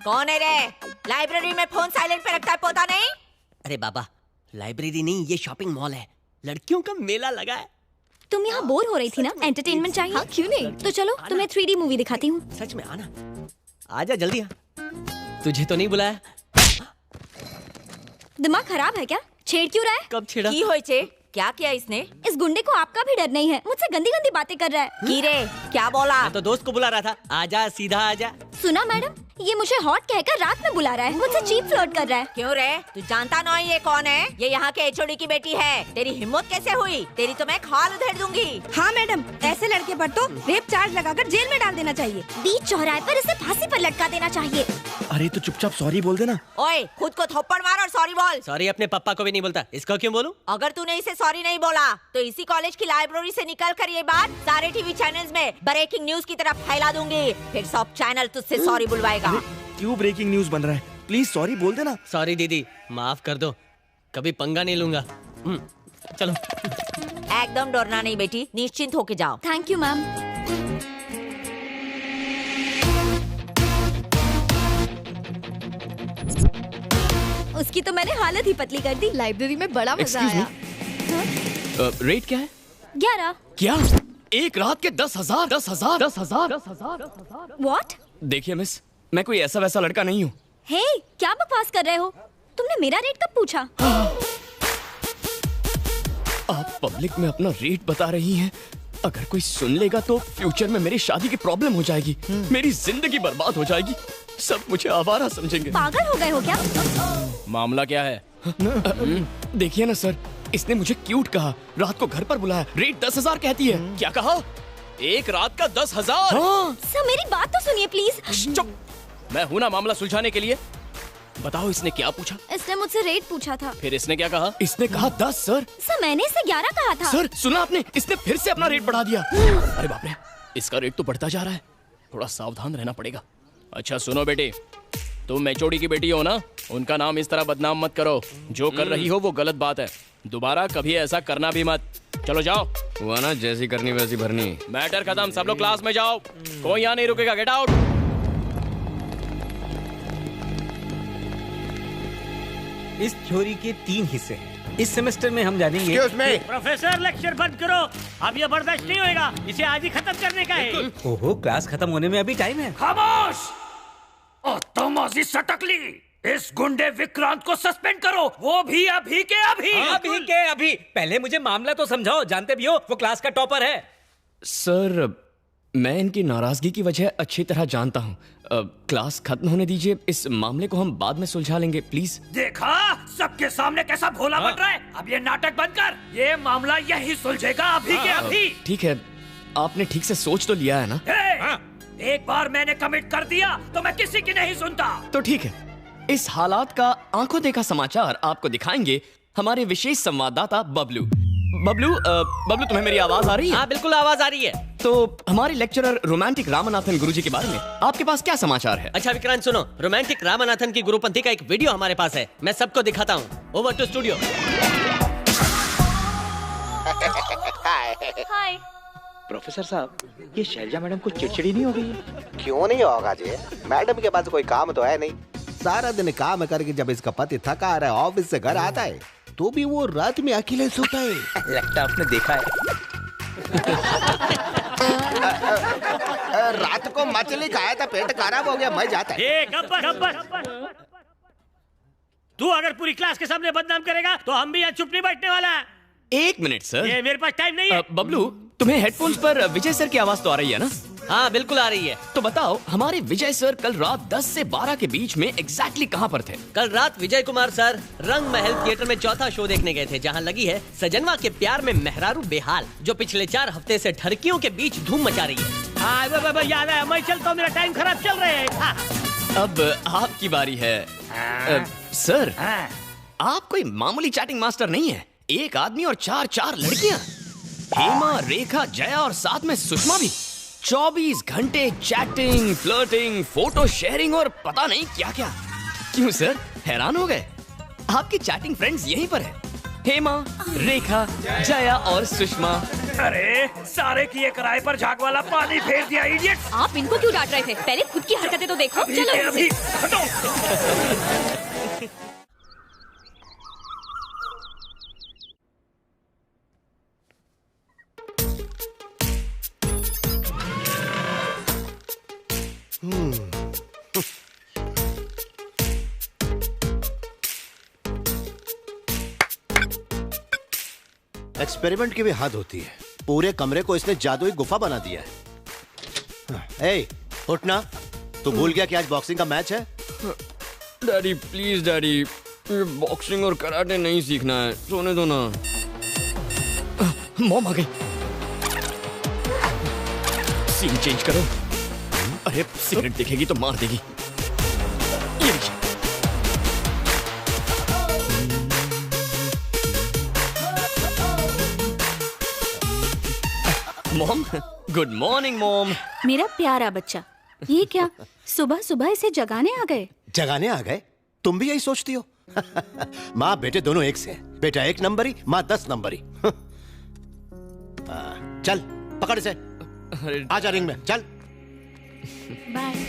कौन है रे? लाइब्रेरी में फोन साइलेंट पे रखता है, पता नहीं? अरे बाबा, लाइब्रेरी नहीं, ये शॉपिंग मॉल है, लड़कियों का मेला लगा है। तुम यहाँ बोर हो रही थी ना, एंटरटेनमेंट चाहिए? हाँ, क्यों नहीं? तो चलो तुम्हें 3D मूवी दिखाती हूँ। सच में आना, आजा जल्दी आ। तुझे तो नहीं बुलाया। दिमाग खराब है क्या? छेड़ क्यों रहा है? कब छेड़ा? की होई छे? क्या किया इसने? इस गुंडे को आपका भी डर नहीं है, मुझसे गंदी गंदी बातें कर रहा है। की रे, क्या बोला? मैं तो दोस्त को बुला रहा था, आजा सीधा आजा। सुना मैडम, ये मुझे हॉट कहकर रात में बुला रहा है, मुझसे चीप फ्लर्ट कर रहा है। क्यों रे? तू जानता नहीं ये कौन है? ये यहाँ के एचओडी की बेटी है। तेरी हिम्मत कैसे हुई? तेरी तो मैं खाल उधेड़ दूंगी। हाँ मैडम, ऐसे लड़के पर तो रेप चार्ज लगाकर जेल में डाल देना चाहिए। बीच चौराहे पर इसे फांसी पर लटका देना चाहिए। अरे तो चुपचाप सॉरी बोल देना। ओए, खुद को थप्पड़ मार और सॉरी बोल। सॉरी अपने पापा को भी नहीं बोलता, इसको क्यों बोलूं? अगर तूने इसे सॉरी नहीं बोला तो इसी कॉलेज की लाइब्रेरी से निकल कर ये बात सारे टीवी चैनल्स में ब्रेकिंग न्यूज की तरफ फैला दूंगी। फिर सब चैनल तुझसे सॉरी बुलवाएगा। क्यों ब्रेकिंग न्यूज बन रहा है? प्लीज सॉरी बोल देना। सॉरी दीदी, माफ कर दो, कभी पंगा नहीं लूंगा। चलो। एकदम डरना नहीं बेटी, निश्चिंत होके जाओ। Thank you ma'am. उसकी तो मैंने हालत ही पतली कर दी। लाइब्रेरी में बड़ा मजा आया। रेट क्या है? 11। क्या? एक रात के 10,000? 10,000? 10,000? What? देखिए मिस, मैं कोई ऐसा वैसा लड़का नहीं हूँ। हे, क्या बकवास कर रहे हो? तुमने मेरा रेट कब पूछा? आप पब्लिक में अपना रेट बता रही हैं। अगर कोई सुन लेगा तो फ्यूचर में मेरी शादी की प्रॉब्लम हो जाएगी, मेरी जिंदगी बर्बाद हो जाएगी, सब मुझे आवारा समझेंगे। पागल हो गए हो क्या? मामला क्या है? देखिए ना सर, इसने मुझे क्यूट कहा, रात को घर पर बुलाया, रेट 10,000 कहती है। क्या कहा? एक रात का 10,000? हाँ। सर मेरी बात तो सुनिए प्लीज। चुप, मैं हूं ना मामला सुलझाने के लिए। बताओ इसने क्या पूछा? इसने मुझसे रेट पूछा था। फिर इसने क्या कहा? इसने कहा 10 सर। सर मैंने इसे 11 कहा था। सर सुना आपने, इसने फिर से अपना रेट बढ़ा दिया। अरे बाप रे, इसका रेट तो बढ़ता जा रहा है, थोड़ा सावधान रहना पड़ेगा। अच्छा सुनो बेटी, तुम एचओडी की बेटी हो ना, उनका नाम इस तरह बदनाम मत करो। जो कर रही हो वो गलत बात है, दोबारा कभी ऐसा करना भी मत। चलो जाओ। हुआ ना, जैसी करनी वैसी भरनी। मैटर खत्म, सब लोग क्लास में जाओ, कोई यहाँ नहीं रुकेगा, गेट आउट। इस थ्योरी के 3 हिस्से हैं। इस सेमेस्टर में हम जानेंगे। प्रोफेसर लेक्चर बंद करो, अब ये बर्दाश्त नहीं होएगा, इसे आज ही खत्म करने का है। ओहो, क्लास खत्म होने में अभी टाइम है। खामोश! तमाजी सटकली, इस गुंडे विक्रांत को सस्पेंड करो, वो भी अभी के अभी। अभी के अभी। पहले मुझे मामला तो समझाओ, जानते भी हो वो क्लास का टॉपर है। सर मैं इनकी नाराजगी की वजह अच्छी तरह जानता हूँ। क्लास खत्म होने दीजिए, इस मामले को हम बाद में सुलझा लेंगे प्लीज। देखा सबके सामने कैसा भोला बन रहा है। अब ये नाटक बंद कर, ये मामला यही सुलझेगा अभी के अभी। ठीक है, आपने ठीक से सोच तो लिया है ना? एक बार मैंने कमिट कर दिया तो मैं किसी की नहीं सुनता। तो ठीक है, इस हालात का आंखों देखा समाचार आपको दिखाएंगे हमारे विशेष संवाददाता बबलू। बबलू तुम्हें मेरी आवाज आ रही है? हाँ बिल्कुल आवाज आ रही है। तो हमारे लेक्चरर रोमांटिक रामनाथन गुरुजी के बारे में आपके पास क्या समाचार है? अच्छा विक्रांत सुनो, रोमांटिक रामनाथन की गुरुपंथी का एक वीडियो हमारे पास है, मैं सबको दिखाता हूँ। Over to studio. Hi. Professor साहब, ये शैलजा मैडम को चिड़चिड़ी नहीं हो गई है? क्यों नहीं होगा जी, मैडम के पास कोई काम तो है नहीं। सारा दिन काम करके जब इसका पति थका आ रहा है, ऑफिस से घर आता है, तो भी वो रात में अकेले सोता है। लगता आपने देखा है। रात को मछली खाया था, पेट खराब हो गया, मैं जाता है। गब्बर, तू अगर पूरी क्लास के सामने बदनाम करेगा तो हम भी यहाँ चुप नहीं बैठने वाला। एक मिनट सर, ये मेरे पास टाइम नहीं है। बबलू तुम्हें हेडफोन्स पर विजय सर की आवाज तो आ रही है ना? हाँ बिल्कुल आ रही है। तो बताओ हमारे विजय सर कल रात 10 से 12 के बीच में एग्जैक्टली कहाँ पर थे? कल रात विजय कुमार सर रंग महल थिएटर में चौथा शो देखने गए थे, जहाँ लगी है सजनवा के प्यार में मेहरारू बेहाल, जो पिछले 4 हफ्ते से ठरकियों के बीच धूम मचा रही है। हाँ याद है, मैं चलता हूँ, मेरा टाइम खराब चल रहा है। अब आपकी बारी है। सर आप कोई मामूली चैटिंग मास्टर नहीं है, एक आदमी और 4 लड़कियां, हेमा, रेखा, जया और साथ में सुषमा भी। 24 घंटे चैटिंग, फ्लर्टिंग, फोटो शेयरिंग और पता नहीं क्या क्या। क्यों सर, हैरान हो गए? आपकी चैटिंग फ्रेंड्स यहीं पर है। हेमा, रेखा, जया और सुषमा। अरे सारे किए किराए पर झाग वाला पानी फेर दिया इडियट। आप इनको क्यों डांट रहे थे? पहले खुद की हरकतें तो देखो। चलो यहाँ से। एक्सपेरिमेंट की भी हद होती है। पूरे कमरे को इसने जादुई गुफा बना दिया है। ए, उठना। तू भूल गया कि आज बॉक्सिंग का मैच है? डैडी प्लीज डैडी, ये बॉक्सिंग और कराटे नहीं सीखना है, सोने दो ना। मॉम आ गई। सीन चेंज करो। अरे सिगरेट दिखेगी तो मार देगी। ये देखिए। Mom, good morning mom. मेरा प्यारा बच्चा, ये क्या सुबह सुबह इसे जगाने आ गए? जगाने आ गए? तुम भी यही सोचती हो? माँ बेटे दोनों एक से हैं। बेटा 1 नंबरी, माँ 10 नंबरी। चल पकड़ इसे, आजा रिंग में, चल। बाय।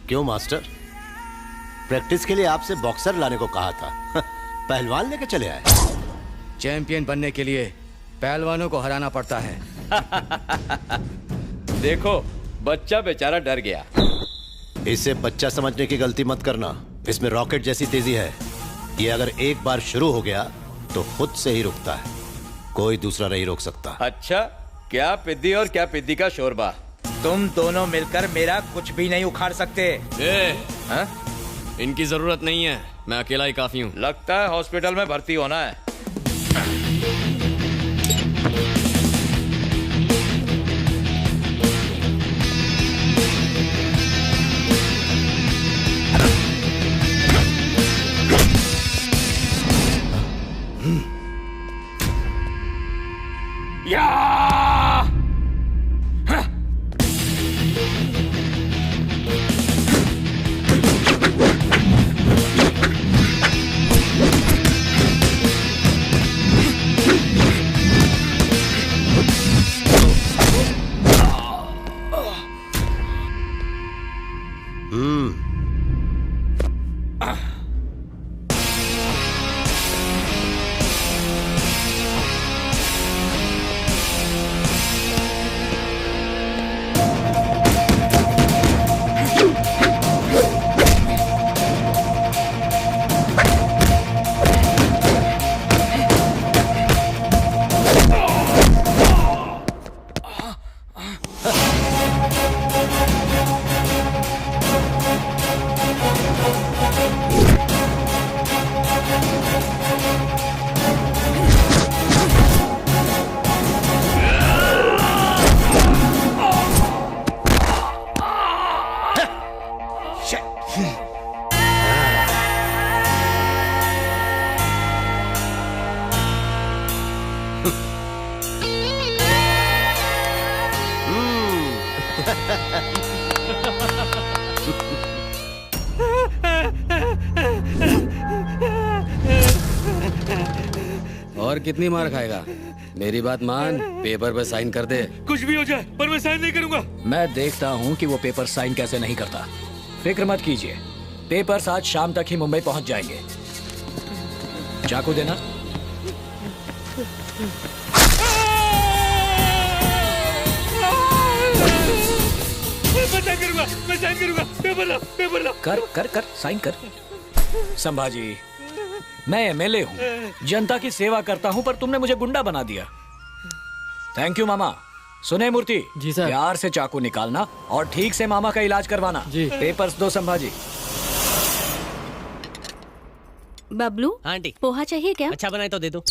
क्यों मास्टर, प्रैक्टिस के लिए आपसे बॉक्सर लाने को कहा था, पहलवान लेके चले आए? चैंपियन बनने के लिए पहलवानों को हराना पड़ता है। देखो बच्चा बेचारा डर गया। इसे बच्चा समझने की गलती मत करना। इसमें रॉकेट जैसी तेजी है। ये अगर एक बार शुरू हो गया तो खुद से ही रुकता है, कोई दूसरा नहीं रोक सकता। अच्छा, क्या पिद्दी और क्या पिद्दी का शोरबा। तुम दोनों मिलकर मेरा कुछ भी नहीं उखाड़ सकते। इनकी जरूरत नहीं है, मैं अकेला ही काफी हूँ। लगता है हॉस्पिटल में भर्ती होना है। और कितनी मार खाएगा? मेरी बात मान, पेपर पे साइन कर दे। कुछ भी हो जाए पर मैं साइन नहीं करूंगा। मैं देखता हूँ कि वो पेपर साइन कैसे नहीं करता। फिक्र मत कीजिए, पेपर्स आज शाम तक ही मुंबई पहुंच जाएंगे। चाकू देना। मैं साइन करूंगा। पेपर ला। कर साइन कर। संभाजी, मैं एमएलए हूँ, जनता की सेवा करता हूँ, पर तुमने मुझे गुंडा बना दिया। थैंक यू मामा। सुने मूर्ति जी सर, प्यार से चाकू निकालना और ठीक से मामा का इलाज करवाना जी। पेपर्स दो संभाजी। बबलू, आंटी पोहा चाहिए क्या? अच्छा बनाए तो दे दो।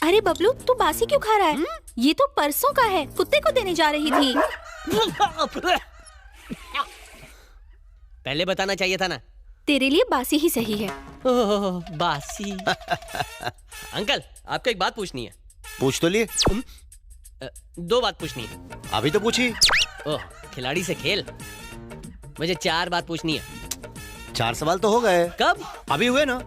अरे बबलू, तू बासी क्यों खा रहा है? ये तो परसों का है, कुत्ते को देने जा रही थी। पहले बताना चाहिए था ना। तेरे लिए बासी ही सही है। ओह, बासी। अंकल, आपको एक बात पूछनी है। पूछ तो लिए। 2 बात पूछनी है। अभी तो पूछी। ओह, खिलाड़ी से खेल। मुझे 4 बात पूछनी है। 4 सवाल तो हो गए। कब? अभी हुए ना।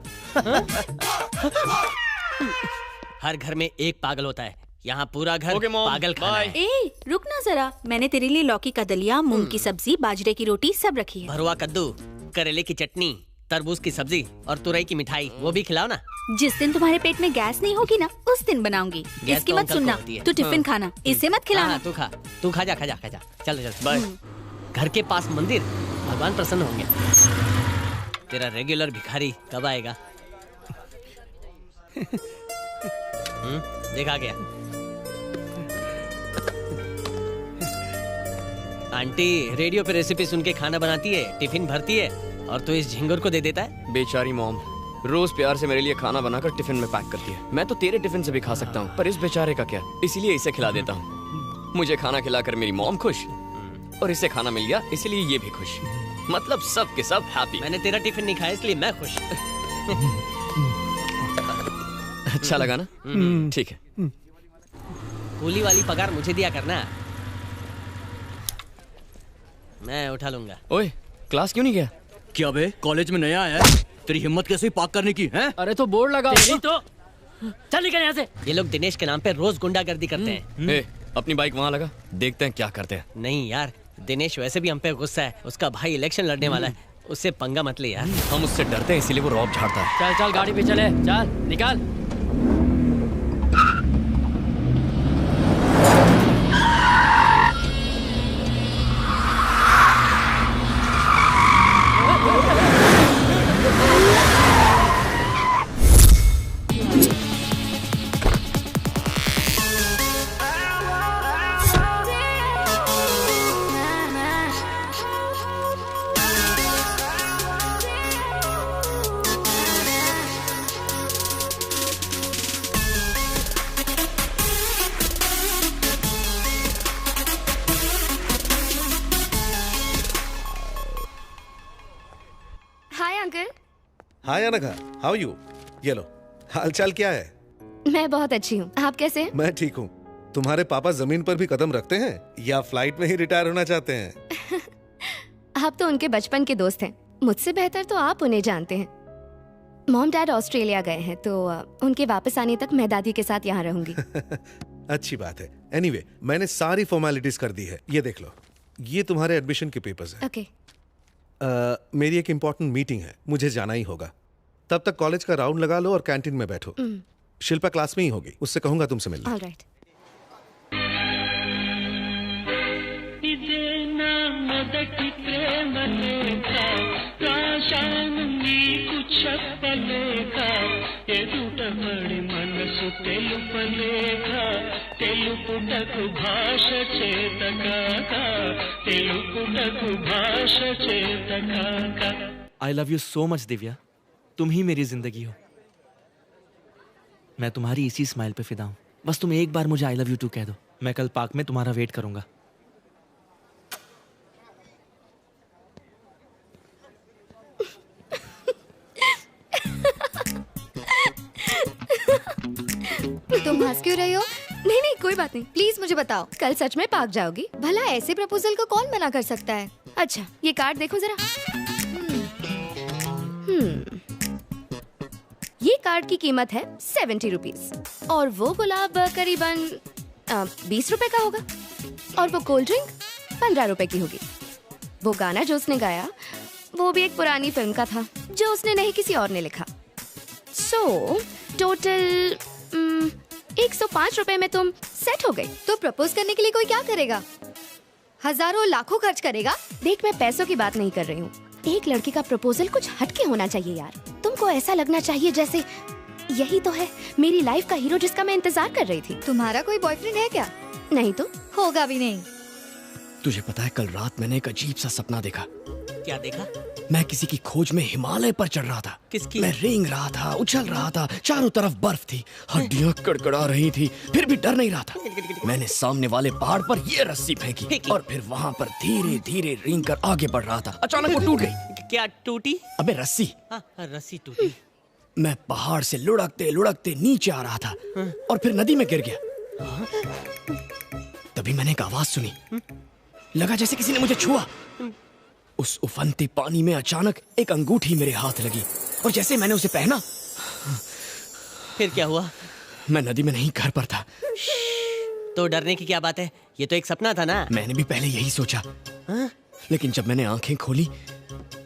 हर घर में एक पागल होता है, यहाँ पूरा घर पागल खाना है। ए, रुक ना जरा, मैंने तेरे लिए लौकी का दलिया, मूंग की सब्जी, बाजरे की रोटी सब रखी है। भरुआ कद्दू, करेले की चटनी, तरबूज की सब्जी और तुरई की मिठाई, वो भी खिलाओ ना। जिस दिन तुम्हारे पेट में गैस नहीं होगी ना, उस दिन बनाऊंगी। गैस इसकी तो मत अंकल को सुनना, होती है। तू टिफिन खाना, इससे मत खिलाना। हाँ, तू खा जा। चल बाय। घर के पास मंदिर, भगवान प्रसन्न होंगे। तेरा रेगुलर भिखारी कब आएगा? देखा गया। आंटी रेडियो पे रेसिपी सुन के खाना बनाती है, टिफिन भरती है, और तू इस झिंगुर को दे देता है। बेचारी मॉम रोज प्यार से मेरे लिए खाना बनाकर टिफिन में पैक करती है। मैं तो तेरे टिफिन से भी खा सकता हूँ, पर इस बेचारे का क्या, इसीलिए इसे खिला देता हूँ। मुझे खाना खिलाकर मेरी मॉम खुश, और इसे खाना मिल गया इसलिए ये भी खुश। मतलब सब के सब हैप्पी। मैंने तेरा टिफिन नहीं खाया इसलिए मैं खुश। अच्छा लगा ना? ठीक है। कूली वाली पगार मुझे दिया करना, मैं उठा लूंगा। ओए, क्लास क्यों नहीं गया? क्या बे, कॉलेज में नया आया है? तेरी हिम्मत कैसे पार्क करने की है? अरे तो बोर्ड लगा तो चल निकल यहाँ से। ये लोग दिनेश के नाम पे रोज गुंडागर्दी करते हैं। ए, अपनी बाइक वहाँ लगा, देखते हैं क्या करते हैं। नहीं यार, दिनेश वैसे भी हम पे गुस्सा है। उसका भाई इलेक्शन लड़ने वाला है, उससे पंगा मत ले यार। हम उससे डरते हैं इसीलिए वो रौब झाड़ता है। चल गाड़ी पे चले, चल निकाल। हाय अनघा, हाउ यू? ये लो, हालचाल क्या है? मैं बहुत अच्छी हूँ, आप कैसे हैं? मैं ठीक हूँ। तुम्हारे पापा जमीन पर भी कदम रखते हैं या फ्लाइट में ही रिटायर होना चाहते हैं? आप तो उनके बचपन के दोस्त हैं, मुझसे बेहतर तो आप उन्हें जानते हैं। मॉम डैड ऑस्ट्रेलिया गए हैं तो उनके वापस आने तक मैं दादी के साथ यहाँ रहूंगी। अच्छी बात है। एनीवे, मैंने सारी फॉर्मेलिटीज कर दी है, ये देख लो। ये तुम्हारे एडमिशन के पेपर्स हैं। ओके। मेरी एक इम्पोर्टेंट मीटिंग है, मुझे जाना ही होगा। तब तक कॉलेज का राउंड लगा लो और कैंटीन में बैठो। शिल्पा क्लास में ही होगी, उससे कहूंगा तुमसे मिलना। Alright. I love you so much Divya, तुम ही मेरी जिंदगी हो। मैं तुम्हारी इसी स्माइल पे फिदा हूँ। बस तुम एक बार मुझे आई लव यू टू कह दो, मैं कल पार्क में तुम्हारा वेट करूंगा। तुम हंस क्यों रही हो? नहीं नहीं कोई बात नहीं, प्लीज मुझे बताओ, कल सच में पार्क जाओगी? भला ऐसे प्रपोजल को कौन मना कर सकता है? अच्छा ये कार्ड देखो जरा। ये कार्ड की कीमत है 70 रुपीज और वो गुलाब करीबन 20 रुपए का होगा और वो कोल्ड ड्रिंक 15 रुपए की होगी। वो गाना जो उसने गाया वो भी एक पुरानी फिल्म का था जो उसने नहीं किसी और ने लिखा। सो टोटल 105 रुपए में तुम सेट हो गई। तो प्रपोज करने के लिए कोई क्या करेगा? हजारों लाखों खर्च करेगा? देख मैं पैसों की बात नहीं कर रही हूँ, एक लड़की का प्रपोजल कुछ हटके होना चाहिए यार। तुमको ऐसा लगना चाहिए जैसे यही तो है मेरी लाइफ का हीरो जिसका मैं इंतजार कर रही थी। तुम्हारा कोई बॉयफ्रेंड है क्या? नहीं तो होगा भी नहीं। तुझे पता है कल रात मैंने एक अजीब सा सपना देखा। क्या देखा? मैं किसी की खोज में हिमालय पर चढ़ रहा था। किसकी? मैं रेंग रहा था, उछल रहा था, चारों तरफ बर्फ थी, हड्डियां कड़कड़ा रही थी, फिर भी डर नहीं रहा था। मैंने सामने वाले पहाड़ पर ये रस्सी फेंकी और फिर वहाँ पर धीरे धीरे रेंग कर आगे बढ़ रहा था। अचानक वो टूट गई। क्या टूटी? अबे रस्सी। हाँ, रस्सी टूटी। मैं पहाड़ से लुढ़कते लुढ़कते नीचे आ रहा था और फिर नदी में गिर गया। तभी मैंने एक आवाज सुनी, लगा जैसे किसी ने मुझे छुआ। उस उफनते पानी में अचानक एक अंगूठी मेरे हाथ लगी और जैसे मैंने उसे पहना, फिर क्या हुआ? मैं नदी में नहीं, घर पर था। तो डरने की क्या बात है, ये तो एक सपना था ना। मैंने भी पहले यही सोचा, लेकिन जब मैंने आंखें खोली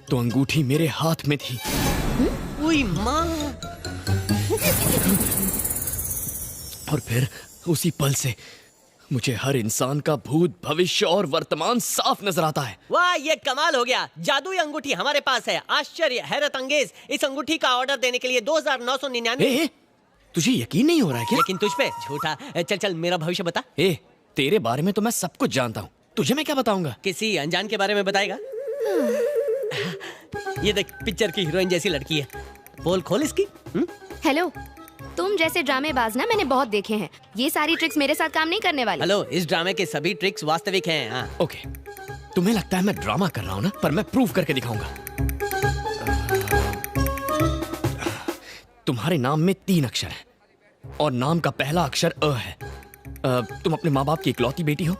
तो अंगूठी मेरे हाथ में थी। ओए माँ! और फिर उसी पल से मुझे हर इंसान का भूत, भविष्य और वर्तमान साफ नजर आता है। वाह, ये कमाल हो गया। जादुई अंगूठी हमारे पास है। आश्चर्य, हैरत अंगेज। इस अंगूठी का ऑर्डर देने के लिए 2999। तुझे यकीन नहीं हो रहा है क्या? लेकिन तुझ पे झूठा। चल चल, मेरा भविष्य बता। तेरे बारे में तो मैं सब कुछ जानता हूँ, तुझे मैं क्या बताऊंगा? किसी अनजान के बारे में बताएगा? ये देख, पिक्चर की हीरोइन जैसी लड़की है। पोल खोल इसकी। हेलो, तुम जैसे ड्रामेबाज ना मैंने बहुत देखे हैं। ये सारी ट्रिक्स मेरे साथ काम नहीं करने वाली। हेलो, इस ड्रामे के सभी ट्रिक्स वास्तविक हैं। हाँ। ओके, तुम्हें लगता है मैं ड्रामा कर रहा हूँ ना, पर मैं प्रूव करके दिखाऊंगा। तुम्हारे नाम में 3 अक्षर है और नाम का पहला अक्षर अ है। तुम अपने माँ बाप की इकलौती बेटी हो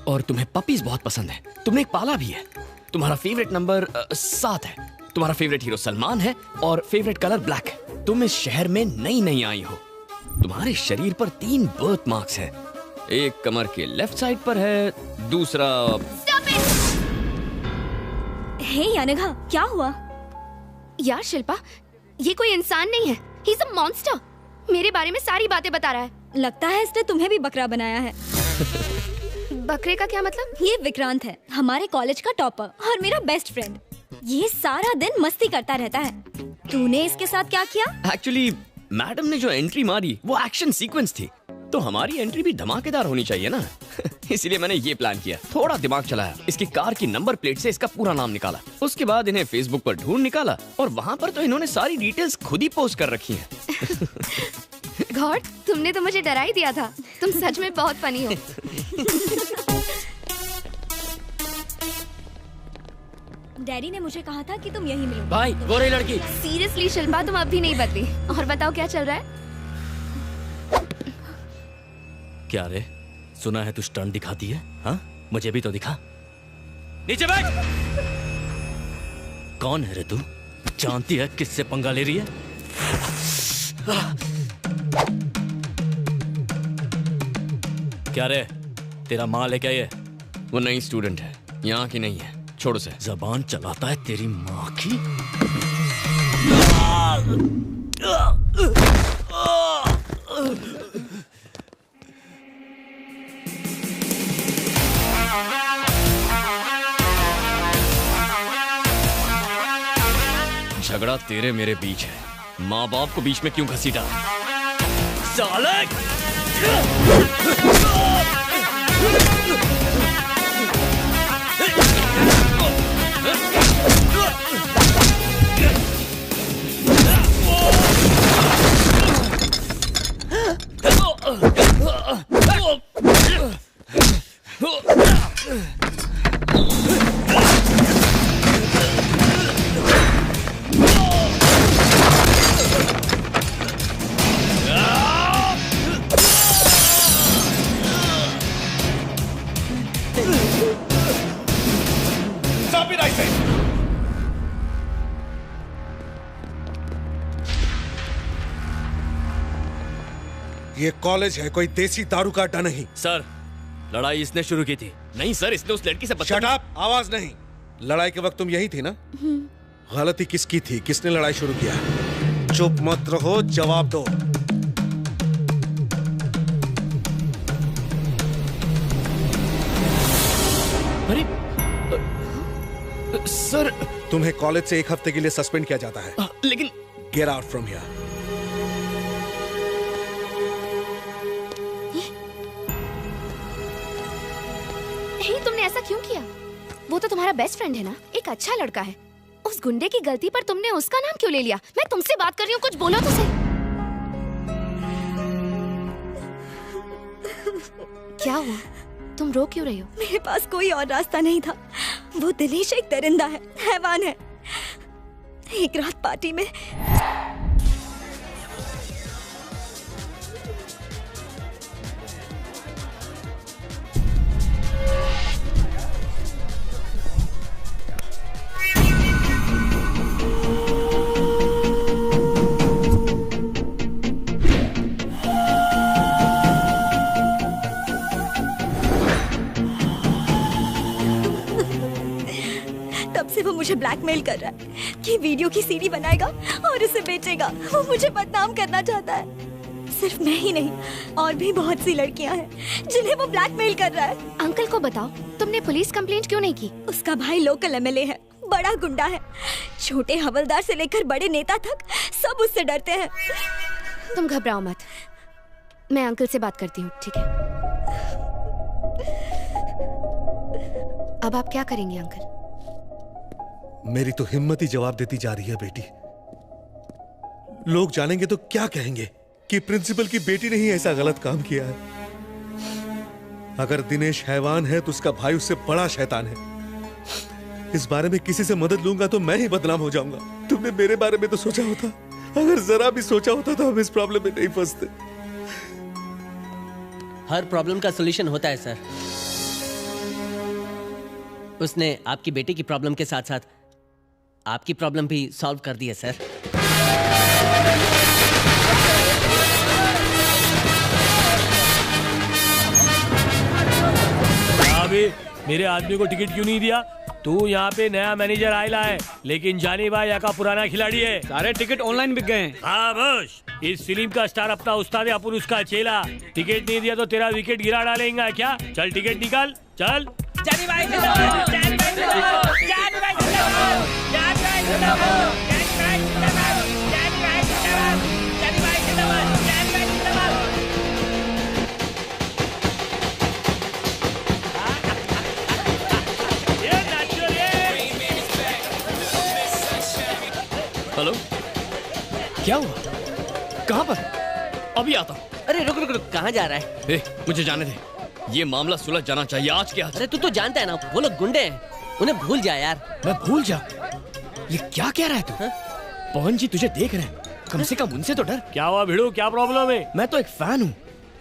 और तुम्हें पपीज बहुत पसंद है। तुमने एक पाला भी है। तुम्हारा फेवरेट नंबर 7 है। तुम्हारा फेवरेट हीरो सलमान है और फेवरेट कलर ब्लैक है। तुम इस शहर में नई आई हो। तुम्हारे शरीर पर 3 बर्थ मार्क्स हैं। एक कमर के लेफ्ट साइड पर है, दूसरा। हे अनघा, क्या हुआ? यार शिल्पा, ये कोई इंसान नहीं है, ही इज अ मॉन्स्टर। मेरे बारे में सारी बातें बता रहा है। लगता है इसने तुम्हें भी बकरा बनाया है। बकरे का क्या मतलब? ये विक्रांत है, हमारे कॉलेज का टॉपर और मेरा बेस्ट फ्रेंड। ये सारा दिन मस्ती करता रहता है। तूने इसके साथ क्या किया? एक्चुअली मैडम ने जो एंट्री मारी वो एक्शन सीक्वेंस थी, तो हमारी एंट्री भी धमाकेदार होनी चाहिए ना। इसीलिए मैंने ये प्लान किया, थोड़ा दिमाग चलाया, इसकी कार की नंबर प्लेट से इसका पूरा नाम निकाला। उसके बाद इन्हें फेसबुक पर ढूंढ निकाला और वहाँ पर तो इन्होंने सारी डिटेल्स खुद ही पोस्ट कर रखी हैं। गॉड, तुमने तो मुझे डरा ही दिया था। तुम सच में बहुत फनी हो। डैडी ने मुझे कहा था कि तुम यही मिलो। भाई, गोरी लड़की। सीरियसली शिल्पा, तुम अब भी नहीं बदली। और बताओ क्या चल रहा है? क्या रे, सुना है तू स्टंट दिखाती है? हाँ, मुझे भी तो दिखा। नीचे बैठ। कौन है रे तू? जानती है किससे पंगा ले रही है? क्या रे, तेरा माल है क्या ये? वो नई स्टूडेंट है, यहाँ की नहीं है, छोड़ उसे। जबान चलाता है तेरी माँ की। झगड़ा तेरे मेरे बीच है, माँ बाप को बीच में क्यों घसीटा? साले! ये कॉलेज है, कोई देसी दारू का अड्डा नहीं। सर, लड़ाई इसने शुरू की थी। नहीं सर, इसने उस लड़की से शट अप! आवाज नहीं। लड़ाई के वक्त तुम यही थी ना? गलती किसकी थी? किसने लड़ाई शुरू किया? चुप मत रहो, जवाब दो। अरे सर, तुम्हें कॉलेज से 1 हफ्ते के लिए सस्पेंड किया जाता है। लेकिन गेट आउट फ्रॉम हियर। तुमने ऐसा क्यों किया? वो तो तुम्हारा बेस्ट फ्रेंड है ना, एक अच्छा लड़का है। उस गुंडे की गलती पर तुमने उसका नाम क्यों ले लिया? मैं तुमसे बात कर रही हूँ, कुछ बोलो तो सही। क्या हुआ? तुम रो क्यों रही हो? मेरे पास कोई और रास्ता नहीं था। वो दिनेश एक दरिंदा है, हैवान है। एक रात पार्टी में से वो मुझे ब्लैकमेल कर रहा है कि वीडियो की सीडी बनाएगा और उसे बेचेगा। वो मुझे बदनाम करना चाहता है। सिर्फ मैं ही नहीं, और भी बहुत सी लड़कियां हैं जिन्हें वो ब्लैकमेल कर रहा है। अंकल को बताओ, तुमने पुलिस कंप्लेंट क्यों नहीं की? उसका भाई लोकल एमएलए है, बड़ा गुंडा है। छोटे हवलदार से लेकर बड़े नेता तक सब उससे डरते हैं। तुम घबराओ मत, मैं अंकल से बात करती हूँ, ठीक है? अब आप क्या करेंगे अंकल? मेरी तो हिम्मत ही जवाब देती जा रही है बेटी। लोग जानेंगे तो क्या कहेंगे कि प्रिंसिपल की बेटी ने ही ऐसा गलत काम किया है। अगर दिनेश हैवान है तो उसका भाई उससे बड़ा शैतान है। इस बारे में किसी से मदद लूंगा तो मैं ही बदनाम हो जाऊंगा। तुमने मेरे बारे में तो सोचा होता, अगर जरा भी सोचा होता तो हम इस प्रॉब्लम में नहीं फंसते। हर प्रॉब्लम का सॉल्यूशन होता है सर। उसने आपकी बेटी की प्रॉब्लम के साथ साथ आपकी प्रॉब्लम भी सॉल्व कर दी है सर। अभी मेरे आदमी को टिकट क्यों नहीं दिया? तू यहाँ पे नया मैनेजर आयला है, लेकिन जानी भाई यहाँ का पुराना खिलाड़ी है। सारे टिकट ऑनलाइन बिक गए। हाँ बस, इस फिल्म का स्टार अपना उस्ताद है, अपन उसका चेला। टिकट नहीं दिया तो तेरा विकेट गिरा डालेगा क्या? चल टिकट निकाल, चल। जानी भाई जिंदाबाद, जानी भाई जिंदाबाद, जानी भाई जिंदाबाद, जानी भाई जिंदाबाद, जानी भाई जिंदाबाद, जानी भाई जिंदाबाद, जानी भाई जिंदाबाद, जानी भाई जिंदाबाद। हेलो, क्या हुआ? कहाँ पर? अभी आता हूँ। अरे रुक रुक रुक, कहाँ जा रहा है? मुझे जाने दे, ये मामला सुलझ जाना चाहिए आज के आज। अरे तू तो जानता है ना, वो लोग गुंडे हैं, उन्हें भूल जा यार। मैं भूल जा? ये क्या कह रहा है तू? पवन जी तुझे देख रहे हैं, कम से कम उनसे तो डर। क्या हुआ भिड़ू, क्या प्रॉब्लम है? मैं तो एक फैन हूँ।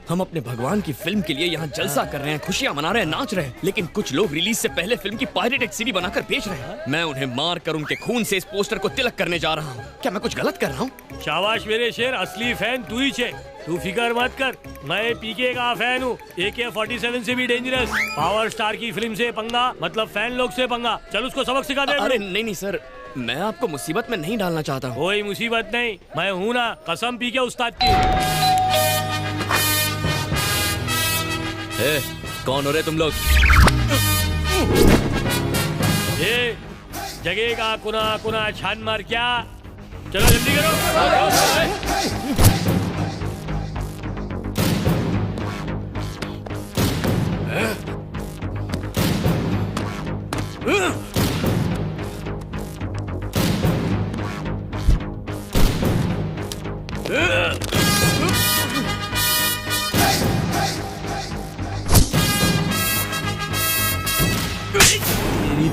हम अपने भगवान की फिल्म के लिए यहाँ जलसा कर रहे हैं, खुशियाँ मना रहे हैं, नाच रहे हैं, लेकिन कुछ लोग रिलीज से पहले फिल्म की पायरेटेड सीडी बनाकर बेच रहे हैं। मैं उन्हें मार कर उनके खून से इस पोस्टर को तिलक करने जा रहा हूँ। क्या मैं कुछ गलत कर रहा हूँ? शाबाश मेरे शेर, असली फैन तू ही छे। तू फिकर मत कर, मैं पीके का फैन हूँ। AK-47 से भी डेंजरस। पावर स्टार की फिल्म से पंगा मतलब फैन लोग से पंगा। चल उसको सबक सिखा दे। अरे नहीं नहीं सर, मैं आपको मुसीबत में नहीं डालना चाहता हूँ। कोई मुसीबत नहीं, मैं हूँ ना, कसम पीके उस्ताद की। कौन हो रहे तुम लोग? ये जगह का कुना कुना छान मार क्या? चलो जल्दी करो।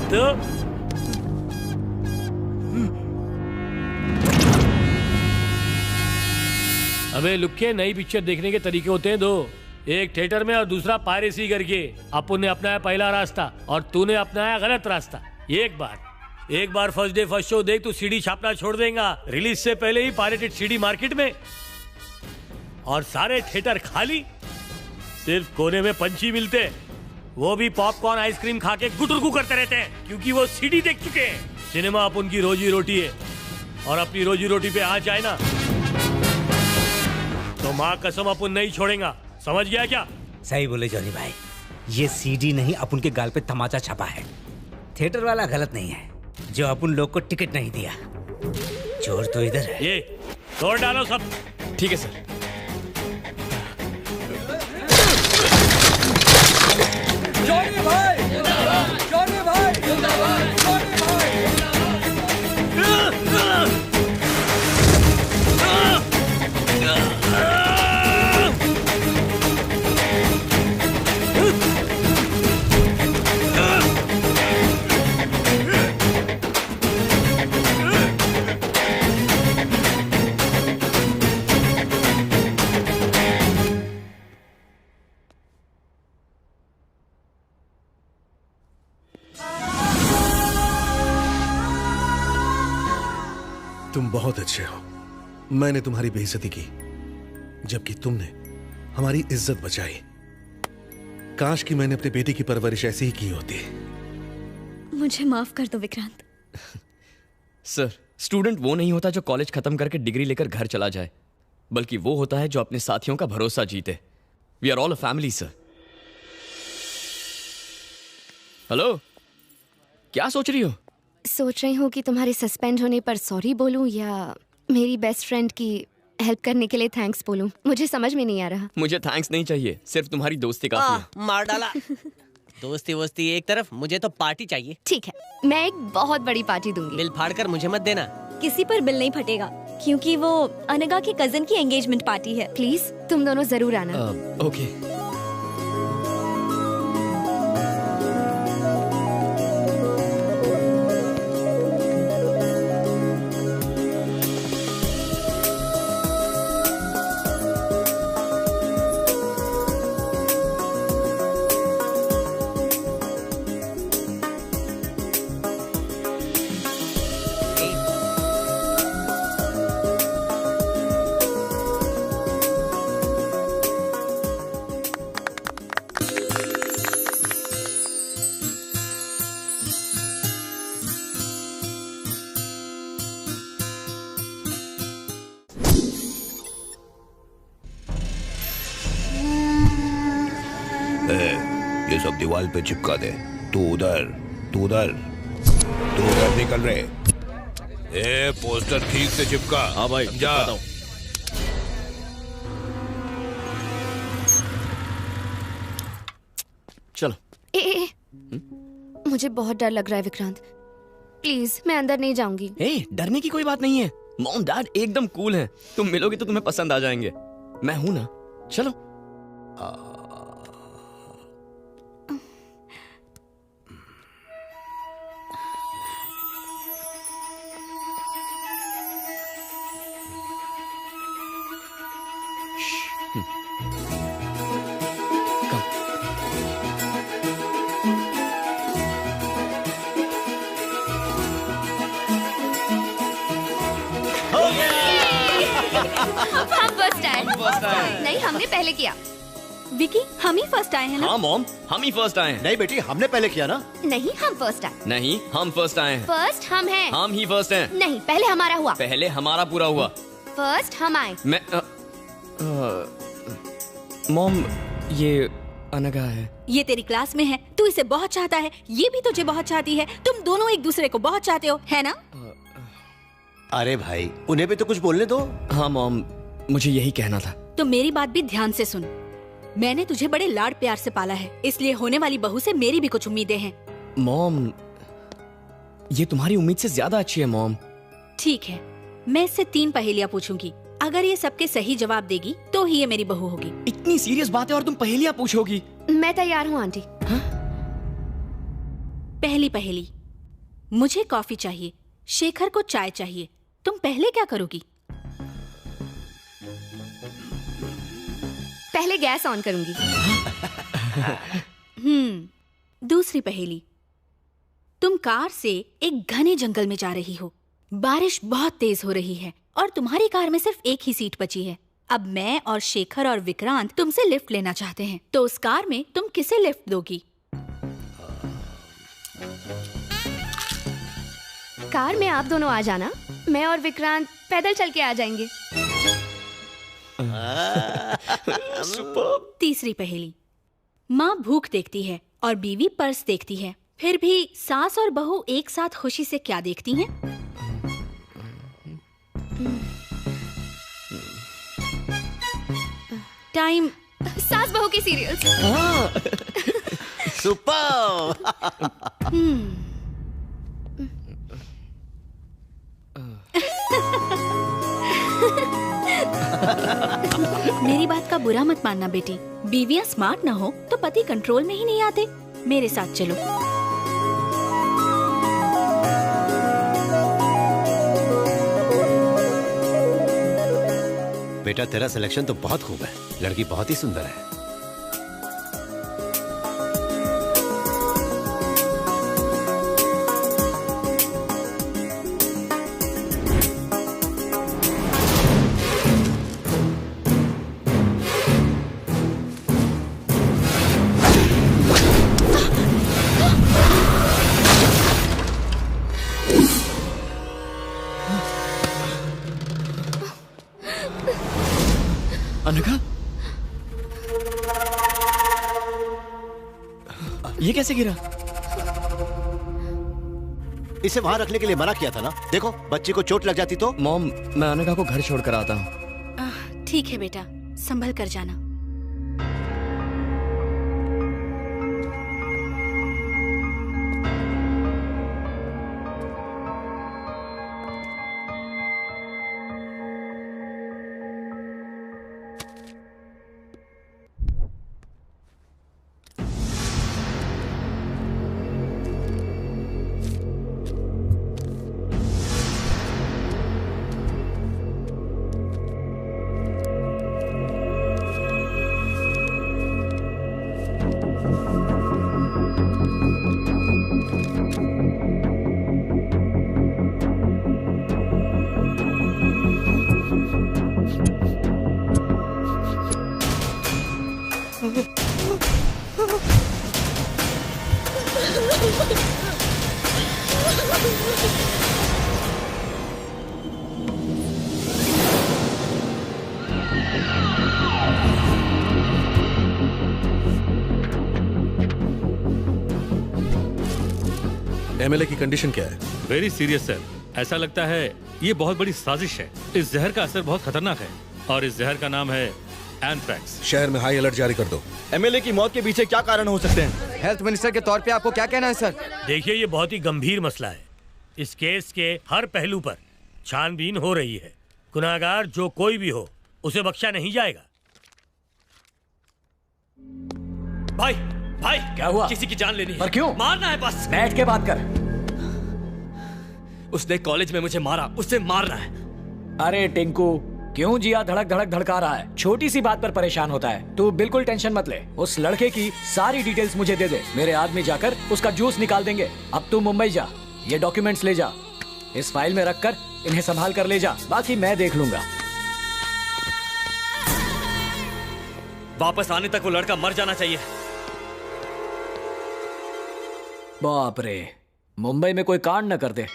तो हमें लुक्के नई पिक्चर देखने के तरीके होते हैं दो, एक थिएटर में और दूसरा पायरेसी करके। अपन ने अपनाया पहला रास्ता और तूने अपनाया गलत रास्ता। एक बार फर्स्ट डे फर्स्ट शो देख, तू सीडी छापना छोड़ देगा। रिलीज से पहले ही पायरेटेड सीडी मार्केट में और सारे थिएटर खाली, सिर्फ कोने में पंछी मिलते, वो भी पॉपकॉर्न आइसक्रीम खा के गुटुरगु करते रहते हैं, क्योंकि वो सीडी देख चुके हैं। सिनेमा अपन की रोजी रोटी है, और अपनी रोजी रोटी पे आ जाए ना तो माँ कसम अपन नहीं छोड़ेगा। समझ गया क्या? सही बोले जॉनी भाई, ये सीडी नहीं अपन के गाल पे तमाचा छपा है। थिएटर वाला गलत नहीं है जो अपन लोग को टिकट नहीं दिया। चोर तो इधर है। ये तोड़ डालो सब। ठीक है सर। जॉनी भाई, जॉनी भाई तुम बहुत अच्छे हो। मैंने तुम्हारी बेइज्जती की, जबकि तुमने हमारी इज्जत बचाई। काश कि मैंने अपने बेटे की परवरिश ऐसी ही की होती। मुझे माफ कर दो विक्रांत। सर, स्टूडेंट वो नहीं होता जो कॉलेज खत्म करके डिग्री लेकर घर चला जाए, बल्कि वो होता है जो अपने साथियों का भरोसा जीते। We are all a family sir. Hello, क्या सोच रही हो? सोच रही हूँ कि तुम्हारे सस्पेंड होने पर सॉरी बोलूं या मेरी बेस्ट फ्रेंड की हेल्प करने के लिए थैंक्स बोलूं। मुझे समझ में नहीं आ रहा। मुझे थैंक्स नहीं चाहिए, सिर्फ तुम्हारी दोस्ती काफी है। मार डाला। दोस्ती वोस्ती एक तरफ, मुझे तो पार्टी चाहिए। ठीक है, मैं एक बहुत बड़ी पार्टी दूंगी। बिल फाड़ कर मुझे मत देना। किसी पर बिल नहीं फटेगा, क्योंकि वो अनगा के कजन की एंगेजमेंट पार्टी है। प्लीज तुम दोनों जरूर आना। ओके। ये सब दीवार पे चिपका दे। तू उधर, तू उधर, तू उधर निकल रहे। ए, पोस्टर ठीक से चिपका। हाँ भाई, जा। चलो। ए, मुझे बहुत डर लग रहा है विक्रांत। प्लीज मैं अंदर नहीं जाऊंगी। ए, डरने की कोई बात नहीं है। मॉम डैड एकदम कूल हैं। तुम मिलोगे तो तुम्हें पसंद आ जाएंगे। मैं हूं ना, चलो। हम फर्स्ट आए। नहीं, हमने पहले किया। विकी, हम ही फर्स्ट आए हैं ना? हाँ मॉम, हम ही फर्स्ट आए हैं। नहीं बेटी, हमने पहले किया ना। नहीं, हम फर्स्ट आए। नहीं, हम फर्स्ट आए हैं। फर्स्ट हम हैं। हम ही फर्स्ट हैं। नहीं, पहले हमारा हुआ। पहले हमारा पूरा हुआ। फर्स्ट हम आए। मैं मॉम, ये अनगा है। ये तेरी क्लास में है, तू इसे बहुत चाहता है, ये भी तुझे बहुत चाहती है, तुम दोनों एक दूसरे को बहुत चाहते हो, है ना? अरे भाई, उन्हें भी तो कुछ बोलने दो। हाँ मॉम, मुझे यही कहना था। तो मेरी बात भी ध्यान से सुन। मैंने तुझे बड़े लाड प्यार से पाला है, इसलिए होने वाली बहू से मेरी भी कुछ उम्मीदें हैं। मॉम, ये तुम्हारी उम्मीद से ज्यादा अच्छी है मॉम। ठीक है, मैं इससे 3 पहेलियाँ पूछूंगी। अगर ये सबके सही जवाब देगी तो ही ये मेरी बहू होगी। इतनी सीरियस बात है और तुम पहेलियाँ पूछोगी? मैं तैयार हूँ आंटी। पहली पहेली, मुझे कॉफी चाहिए, शेखर को चाय चाहिए, तुम पहले क्या करोगी? पहले गैस ऑन करूंगी। दूसरी पहेली, तुम कार से एक घने जंगल में जा रही हो, बारिश बहुत तेज हो रही है और तुम्हारी कार में सिर्फ एक ही सीट बची है। अब मैं और शेखर और विक्रांत तुमसे लिफ्ट लेना चाहते हैं, तो उस कार में तुम किसे लिफ्ट दोगी? कार में आप दोनों आ जाना, मैं और विक्रांत पैदल चल के आ जाएंगे। तीसरी पहेली, माँ भूख देखती है और बीवी पर्स देखती है, फिर भी सास और बहू एक साथ खुशी से क्या देखती हैं? टाइम। सास बहू की सीरियल्स। सुपर। मेरी बात का बुरा मत मानना बेटी, बीवियां स्मार्ट ना हो तो पति कंट्रोल में ही नहीं आते। मेरे साथ चलो। बेटा, तेरा सिलेक्शन तो बहुत खूब है, लड़की बहुत ही सुंदर है। अनघा, ये कैसे गिरा? इसे वहां रखने के लिए मना किया था ना। देखो बच्ची को चोट लग जाती तो। मॉम, मैं अनघा को घर छोड़कर आता हूँ। ठीक है बेटा, संभल कर जाना। एमएलए की कंडीशन क्या है? Very serious sir. ऐसा लगता है ये बहुत बड़ी साजिश है। इस जहर का असर बहुत खतरनाक है और इस जहर का नाम है एंथ्रैक्स। शहर में हाई अलर्ट जारी कर दो। एमएलए की मौत के पीछे क्या कारण हो सकते हैं? हेल्थ मिनिस्टर के तौर पे आपको क्या कहना है सर? देखिए, ये बहुत ही गंभीर मसला है। इस केस के हर पहलू पर छानबीन हो रही है। गुनाहगार जो कोई भी हो, उसे बख्शा नहीं जाएगा। भाई भाई, क्या हुआ? किसी की जान लेनी है। पर क्यों? मारना है बस। बैठ के बात कर। उसने कॉलेज में मुझे मारा, उसे मारना है। अरे टिंकू, क्यों जिया धड़क धड़क धड़का रहा है? छोटी सी बात पर परेशान होता है। तू बिल्कुल टेंशन मत ले। उस लड़के की सारी डिटेल्स मुझे दे दे। मेरे आदमी जाकर उसका जूस निकाल देंगे। अब तू मुंबई जा, ये डॉक्यूमेंट्स ले जा, इस फाइल में रखकर इन्हें संभाल कर ले जा। बाकी मैं देख लूंगा। वापस आने तक वो लड़का मर जाना चाहिए। बाप रे, मुंबई में कोई कांड न कर दे।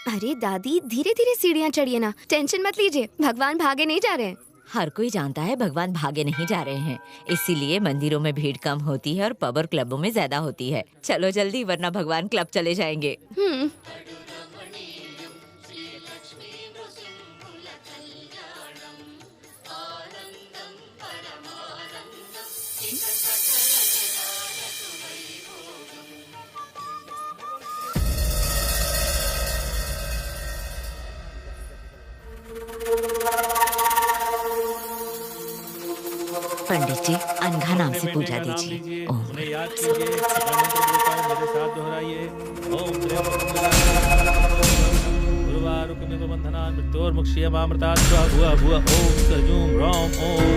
अरे दादी, धीरे धीरे सीढ़ियाँ चढ़िए ना, टेंशन मत लीजिए। भगवान भागे नहीं जा रहे हैं। हर कोई जानता है भगवान भागे नहीं जा रहे हैं, इसीलिए मंदिरों में भीड़ कम होती है और पब और क्लबों में ज्यादा होती है। चलो जल्दी, वरना भगवान क्लब चले जाएंगे। पंडित जी, अनघा नाम से पूजा दीजिए। ओम। उन्हें याद कीजिए, मेरे साथ दोहराइए। ओम मृत्योर्मुक्षीयमामृतात् भुवा भुवा ओम सजूम रोम ओम।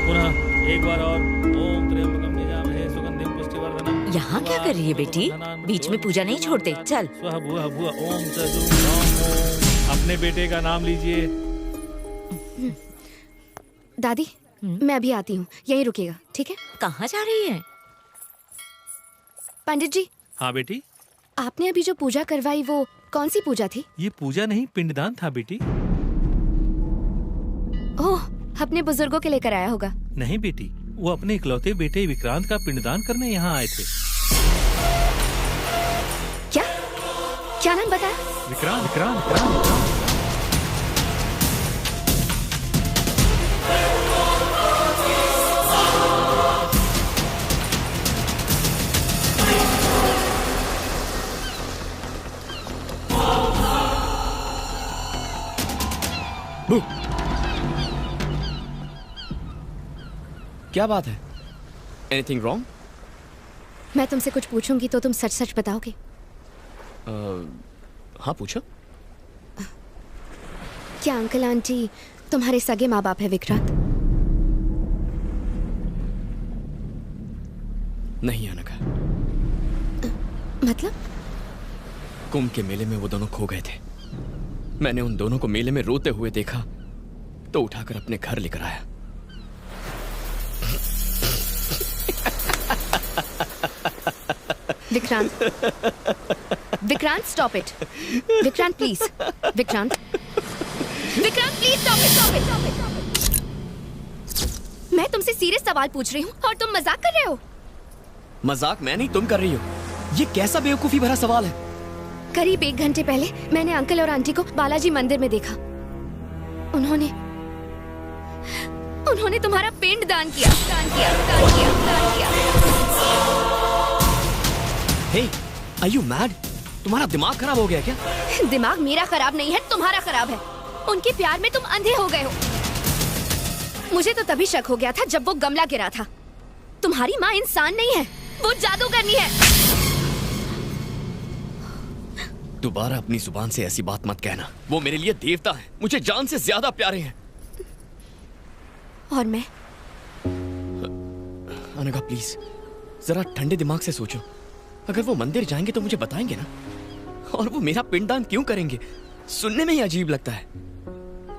पुनः एक बार और ओम त्र्यंबकम यजामहे सुगंधिम पुष्टिवर्धनम। यहाँ क्या कर रही है बेटी? बीच में पूजा नहीं छोड़ते। चल। स्वः भुवा भुवा ओम सजूम रोम ओम। अपने बेटे का नाम लीजिए। दादी, मैं अभी आती हूँ, यहीं रुकिएगा, ठीक है? कहाँ जा रही है? पंडित जी। हाँ बेटी। आपने अभी जो पूजा करवाई, वो कौन सी पूजा थी? ये पूजा नहीं, पिंडदान था बेटी। ओह, अपने बुजुर्गों के लेकर आया होगा। नहीं बेटी, वो अपने इकलौते बेटे विक्रांत का पिंडदान करने यहाँ आए थे। क्या क्या नाम बताया? विक्रांत। विक्रांत, विक्रांत। क्या बात है? Anything wrong? मैं तुमसे कुछ पूछूंगी तो तुम सच सच बताओगे? हाँ, पूछो। क्या अंकल आंटी तुम्हारे सगे माँ बाप है विक्रांत? नहीं अनघा। मतलब? कुंभ के मेले में वो दोनों खो गए थे। मैंने उन दोनों को मेले में रोते हुए देखा तो उठाकर अपने घर लेकर आया। Vikrant, Vikrant stop it. Vikrant please, Vikrant, Vikrant please stop it, stop it, stop it. Serious सवाल पूछ रही हूँ और तुम मजाक कर रहे हो। मजाक मैं नहीं, तुम कर रही हो। ये कैसा बेवकूफी भरा सवाल है? करीब 1 घंटे पहले मैंने अंकल और आंटी को बालाजी मंदिर में देखा। उन्होंने तुम्हारा पिंड दान किया। Hey, are you mad? तुम्हारा दिमाग खराब हो गया क्या? दिमाग मेरा खराब नहीं है, तुम्हारा खराब है। उनके प्यार में तुम अंधे हो गए हो। मुझे तो तभी शक हो गया था जब वो गमला गिरा था। तुम्हारी माँ इंसान नहीं है, वो जादूगरनी है। दोबारा अपनी जुबान से ऐसी बात मत कहना। वो मेरे लिए देवता है, मुझे जान से ज्यादा प्यारे हैं। और मैं? अनघा प्लीज जरा ठंडे दिमाग से सोचो। अगर वो मंदिर जाएंगे तो मुझे बताएंगे ना। और वो मेरा पिंडदान क्यों करेंगे? सुनने में ही अजीब लगता है।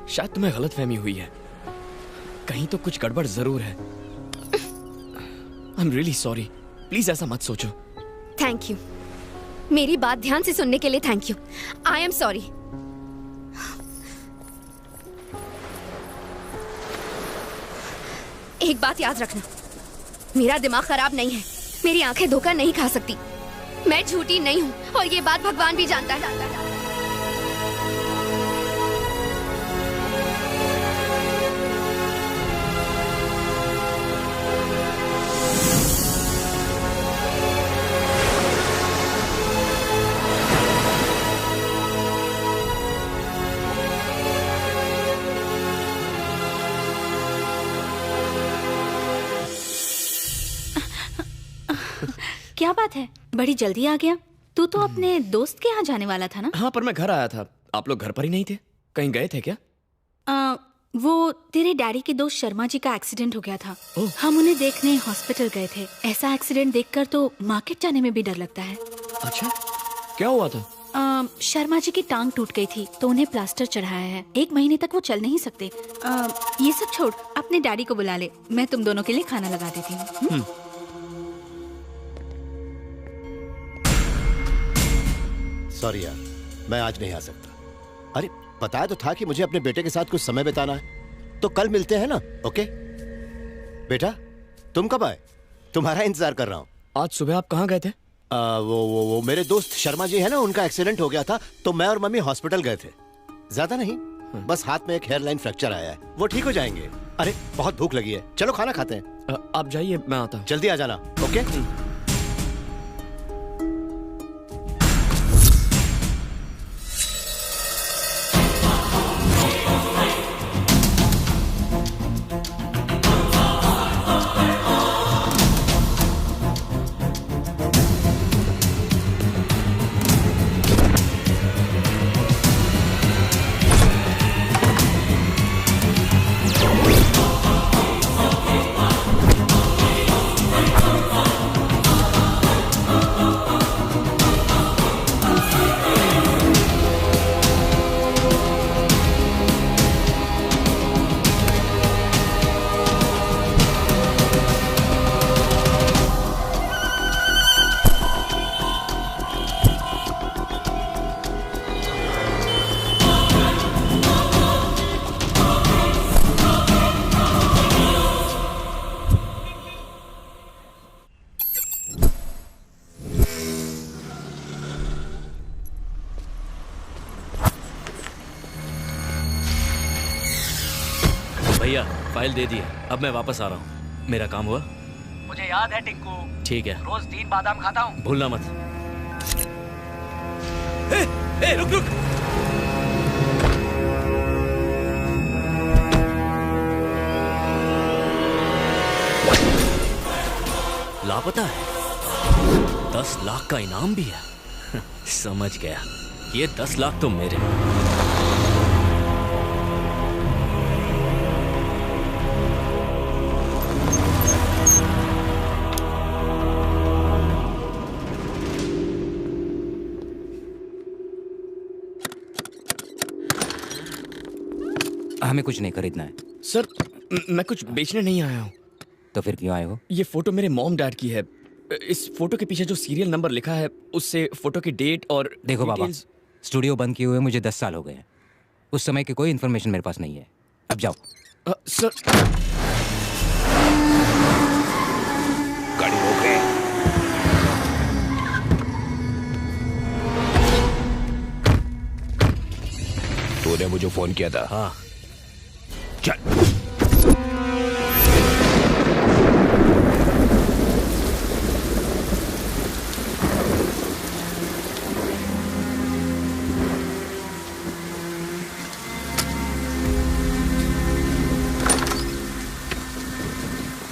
शायद तुम्हें गलतफहमी हुई है। कहीं तो कुछ गड़बड़ जरूर है। I am really sorry, please ऐसा मत सोचो। थैंक यू, मेरी बात ध्यान से सुनने के लिए thank you. I am sorry. एक बात याद रखना, मेरा दिमाग खराब नहीं है, मेरी आंखें धोखा नहीं खा सकती। मैं झूठी नहीं हूँ और ये बात भगवान भी जानता है। क्या बात है, बड़ी जल्दी आ गया। तू तो अपने दोस्त के यहाँ जाने वाला था ना? हाँ, पर मैं घर आया था। आप लोग घर पर ही नहीं थे? कहीं गए थे क्या? वो तेरे डैडी के दोस्त शर्मा जी का एक्सीडेंट हो गया था। हम उन्हें देखने हॉस्पिटल गए थे। ऐसा एक्सीडेंट देखकर तो मार्केट जाने में भी डर लगता है। अच्छा, क्या हुआ था? शर्मा जी की टांग टूट गई थी तो उन्हें प्लास्टर चढ़ाया है। 1 महीने तक वो चल नहीं सकते। ये सब छोड़, अपने डैडी को बुला ले, मैं तुम दोनों के लिए खाना लगा देती हूँ। सॉरी यार, मैं आज नहीं आ सकता। अरे बताया तो था कि मुझे अपने बेटे के साथ कुछ समय बिताना है, तो कल मिलते हैं ना? ओके बेटा, तुम कब आए? तुम्हारा इंतजार कर रहा हूँ। आज सुबह आप कहाँ गए थे? वो मेरे दोस्त शर्मा जी है ना, उनका एक्सीडेंट हो गया था तो मैं और मम्मी हॉस्पिटल गए थे। ज्यादा नहीं, बस हाथ में एक हेयरलाइन फ्रैक्चर आया है, वो ठीक हो जाएंगे। अरे बहुत भूख लगी है, चलो खाना खाते हैं। आप जाइए, मैं आता हूँ। जल्दी आ जाना। ओके भैया फाइल दे दी है, अब मैं वापस आ रहा हूँ। मेरा काम हुआ? मुझे याद है टिंकू, ठीक है, रोज 3 बादाम खाता हूँ। भूलना मत। रुक रुक। लापता है? 10 लाख का इनाम भी है। समझ गया, ये 10 लाख तो मेरे। हमें कुछ नहीं खरीदना है। सर, मैं कुछ बेचने नहीं आया हूँ। तो फिर क्यों आए हो? ये फोटो मेरे मॉम डैड की है। इस फोटो के पीछे जो सीरियल नंबर लिखा है उससे फोटो की डेट और देखो बाबा, स्टूडियो बंद किए हुए मुझे 10 साल हो गए हैं। उस समय की कोई इन्फॉर्मेशन मेरे पास नहीं है। अब जाओ। सर तूने मुझे फोन किया था? हाँ। चल।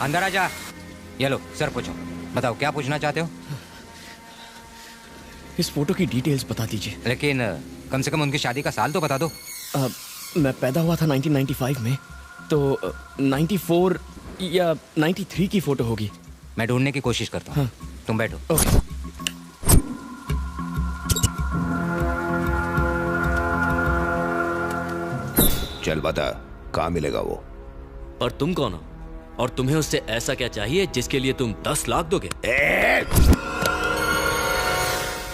अंदर आ जा। ये लो सर, पूछो, बताओ क्या पूछना चाहते हो? इस फोटो की डिटेल्स बता दीजिए। लेकिन कम से कम उनकी शादी का साल तो बता दो। मैं पैदा हुआ था 1995 में, तो 94 या 93 की फोटो होगी। मैं ढूंढने की कोशिश करता हूँ। हाँ। तुम बैठो। ओके। चल बता, कहाँ मिलेगा वो? और तुम कौन हो? और तुम्हें उससे ऐसा क्या चाहिए जिसके लिए तुम 10 लाख दोगे?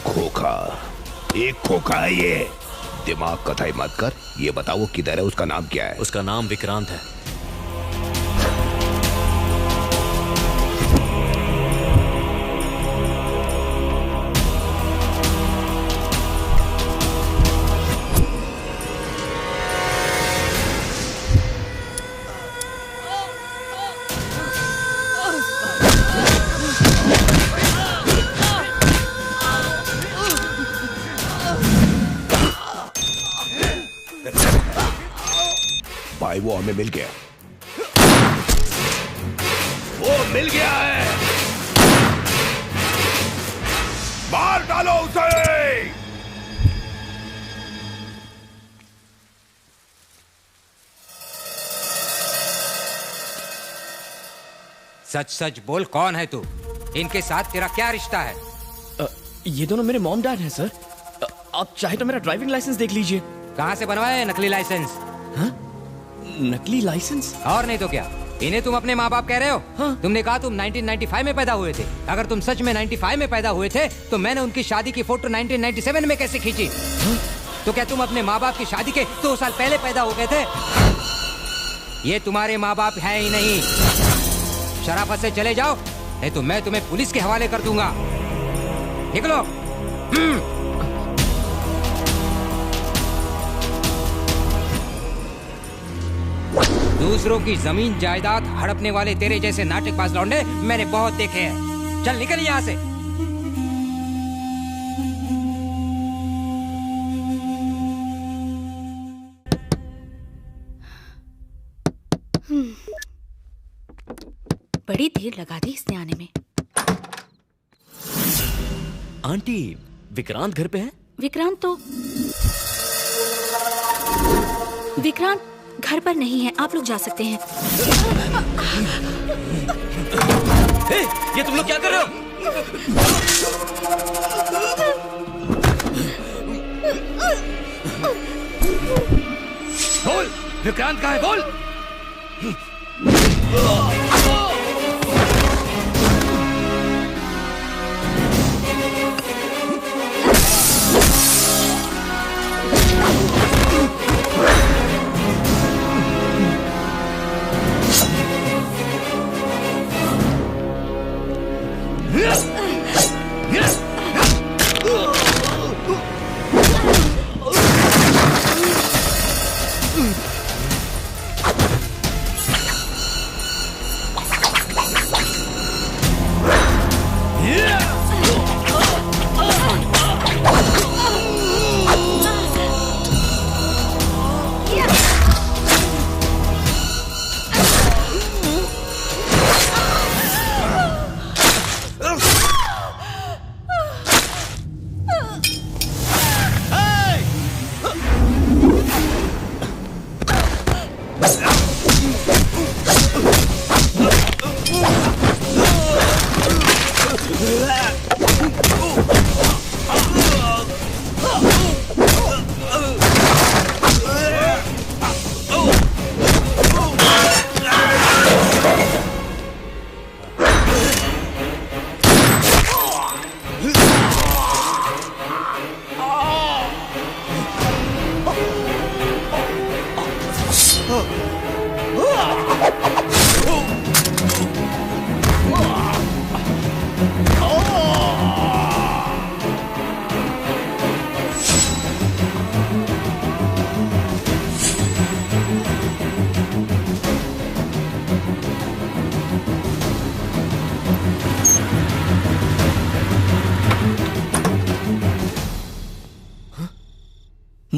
खोखा, एक खोखा है ये। दिमाग कथाई मत कर। ये बताओ वो किधर है, उसका नाम क्या है? उसका नाम विक्रांत है। भाई वो हमें मिल गया। वो मिल गया है। मार डालो उसे। सच सच बोल, कौन है तू? इनके साथ तेरा क्या रिश्ता है? ये दोनों मेरे मॉम डैड हैं सर। आप चाहे तो मेरा ड्राइविंग लाइसेंस देख लीजिए। कहाँ से बनवाया है नकली लाइसेंस? हाँ? नकली लाइसेंस? और नहीं तो क्या, इन्हें तुम अपने माँ बाप कह रहे हो? हाँ? तुमने कहा तुम 1995 में पैदा हुए थे। अगर तुम सच में 95 में पैदा हुए थे तो मैंने उनकी शादी की फोटो 1997 में कैसे खींची? हाँ? तो क्या तुम अपने माँ बाप की शादी के 2 साल पहले पैदा हो गए थे? ये तुम्हारे माँ बाप है ही नहीं। शराफत से चले जाओ, नहीं तो मैं तुम्हें पुलिस के हवाले कर दूंगा। निकलो। दूसरों की जमीन जायदाद हड़पने वाले तेरे जैसे नाटकबाज लौंडे मैंने बहुत देखे हैं। चल निकल यहाँ से। बड़ी देर लगा दी इसने आने में। आंटी, विक्रांत घर पे है? विक्रांत घर पर नहीं है, आप लोग जा सकते हैं। ये तुम लोग क्या कर रहे हो? बोल, विक्रांत कहाँ है? बोल।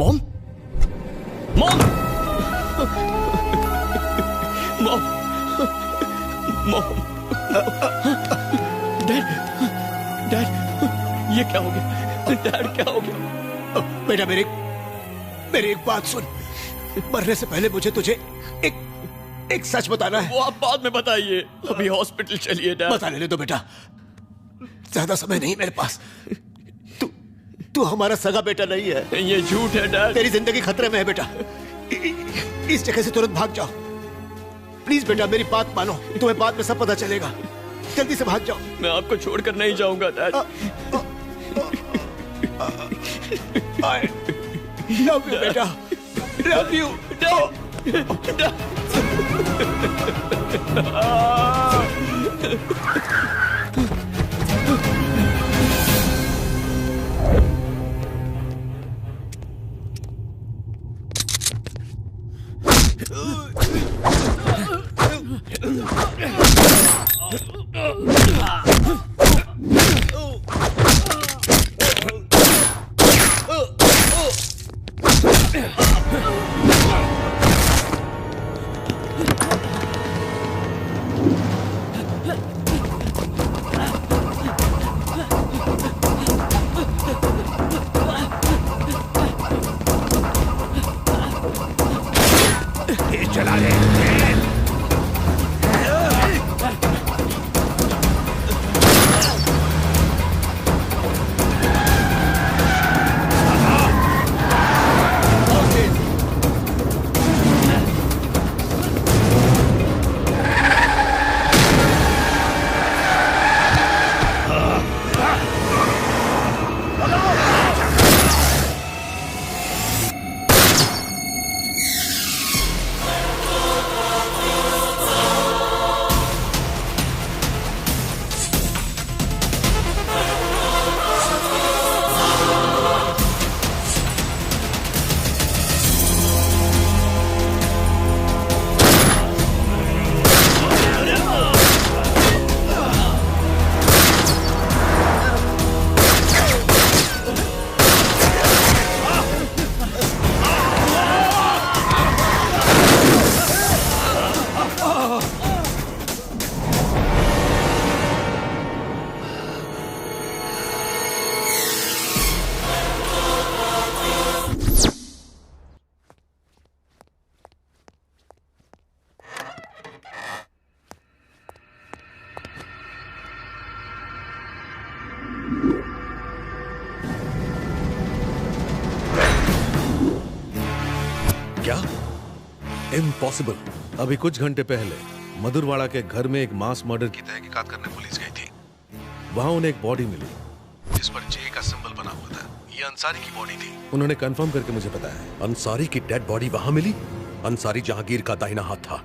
Mom mom mom mom dad dad ये क्या हो गया? डैड क्या हो गया? बेटा मेरी एक बात सुन। मरने से पहले मुझे तुझे एक सच बताना है। वो आप बाद में बताइए, अभी हॉस्पिटल चलिए डैड। बता लेने दो बेटा, ज्यादा समय नहीं मेरे पास। तू हमारा सगा बेटा नहीं है। ये झूठ है डैड। तेरी जिंदगी खतरे में है बेटा। इस जगह से तुरंत भाग जाओ प्लीज बेटा, मेरी बात मानो, तुम्हें बाद में सब पता चलेगा। जल्दी से भाग जाओ। मैं आपको छोड़कर नहीं जाऊंगा डैड। लव यू बेटा, लव यू। चला ले। क्या? इम्पॉसिबल। अभी कुछ घंटे पहले मधुरवाड़ा के घर में एक मास मर्डर की तहकीकात करने पुलिस गई थी। वहां उन्हें एक बॉडी मिली जिस पर जे का सिंबल बना हुआ था। ये अंसारी की बॉडी थी। उन्होंने कंफर्म करके मुझे बताया। अंसारी की डेड बॉडी वहां मिली? अंसारी जहांगीर का दाहिना हाथ था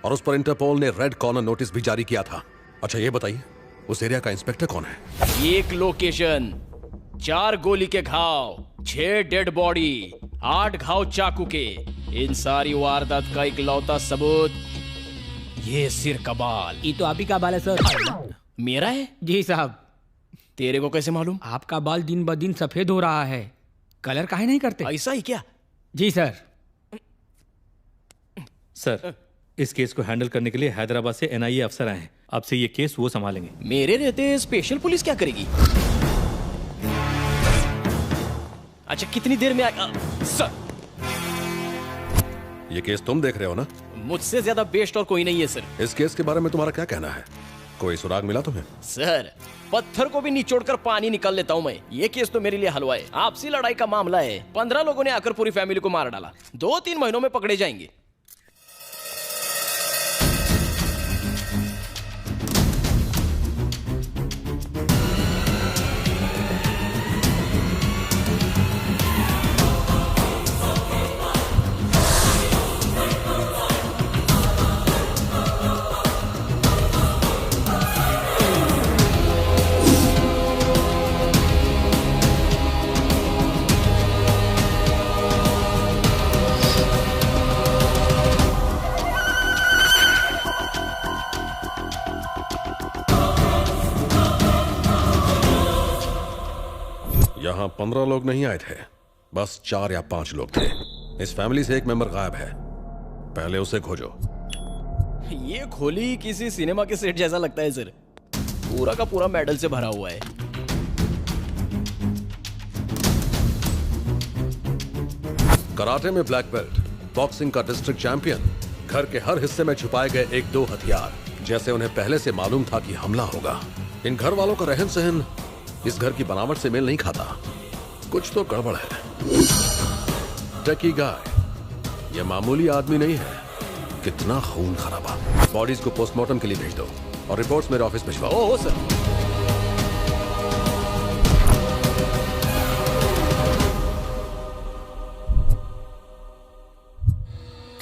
और उस पर इंटरपोल ने रेड कॉर्नर नोटिस भी जारी किया था। अच्छा ये बताइए, उस एरिया का इंस्पेक्टर कौन है? एक लोकेशन, 4 गोली के घाव, 6 डेड बॉडी, 8 घाव चाकू के। इन सारी वारदात का इकलौता सबूत ये सिर का बाल। ये तो आप ही का बाल है सर। मेरा है? जी साहब। तेरे को कैसे मालूम? आपका बाल दिन ब दिन सफेद हो रहा है। कलर काहे नहीं करते? ऐसा ही क्या? जी सर। सर, इस केस को हैंडल करने के लिए हैदराबाद से NIA अफसर आए हैं। आपसे ये केस वो संभालेंगे। मेरे रहते स्पेशल पुलिस क्या करेगी? अच्छा कितनी देर में आएगा? सर, ये केस तुम देख रहे हो ना? मुझसे ज्यादा बेस्ट और कोई नहीं है सर। इस केस के बारे में तुम्हारा क्या कहना है? कोई सुराग मिला तुम्हें? सर, पत्थर को भी निचोड़कर पानी निकाल लेता हूँ मैं। ये केस तो मेरे लिए हलवा है। आपसी लड़ाई का मामला है। 15 लोगों ने आकर पूरी फैमिली को मार डाला। 2-3 महीनों में पकड़े जाएंगे। यहाँ 15 लोग नहीं आए थे, बस 4 या 5 लोग थे। इस फैमिली से एक मेंबर गायब है, पहले उसे खोजो। ये खोली किसी सिनेमा के सेट जैसा लगता है सर, पूरा का पूरा मेडल से भरा हुआ है। कराटे में ब्लैक बेल्ट, बॉक्सिंग का डिस्ट्रिक्ट चैंपियन, घर के हर हिस्से में छुपाए गए 1-2 हथियार, जैसे उन्हें पहले से मालूम था कि हमला होगा। इन घर वालों का रहन सहन इस घर की बनावट से मेल नहीं खाता, कुछ तो गड़बड़ है। टकी गाय ये मामूली आदमी नहीं है, कितना खून खराबा। बॉडीज को पोस्टमार्टम के लिए भेज दो और रिपोर्ट्स मेरे ऑफिस भिजवाओ। Oh sir.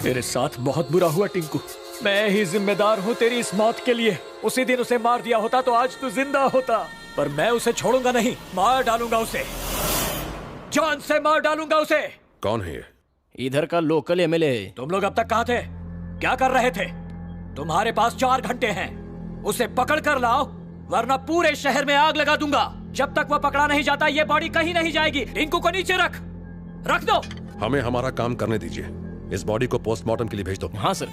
तेरे साथ बहुत बुरा हुआ टिंकू, मैं ही जिम्मेदार हूँ तेरी इस मौत के लिए। उसी दिन उसे मार दिया होता तो आज तू जिंदा होता, पर मैं उसे छोड़ूंगा नहीं, मार डालूंगा उसे, जान से मार डालूंगा उसे। कौन है ये? इधर का लोकल एमएलए है। तुम लोग अब तक कहाँ थे, क्या कर रहे थे? तुम्हारे पास 4 घंटे हैं, उसे पकड़ कर लाओ वरना पूरे शहर में आग लगा दूंगा। जब तक वो पकड़ा नहीं जाता ये बॉडी कहीं नहीं जाएगी। टिंकू को नीचे रख दो। हमें हमारा काम करने दीजिए, इस बॉडी को पोस्टमार्टम के लिए भेज दो। हाँ सर।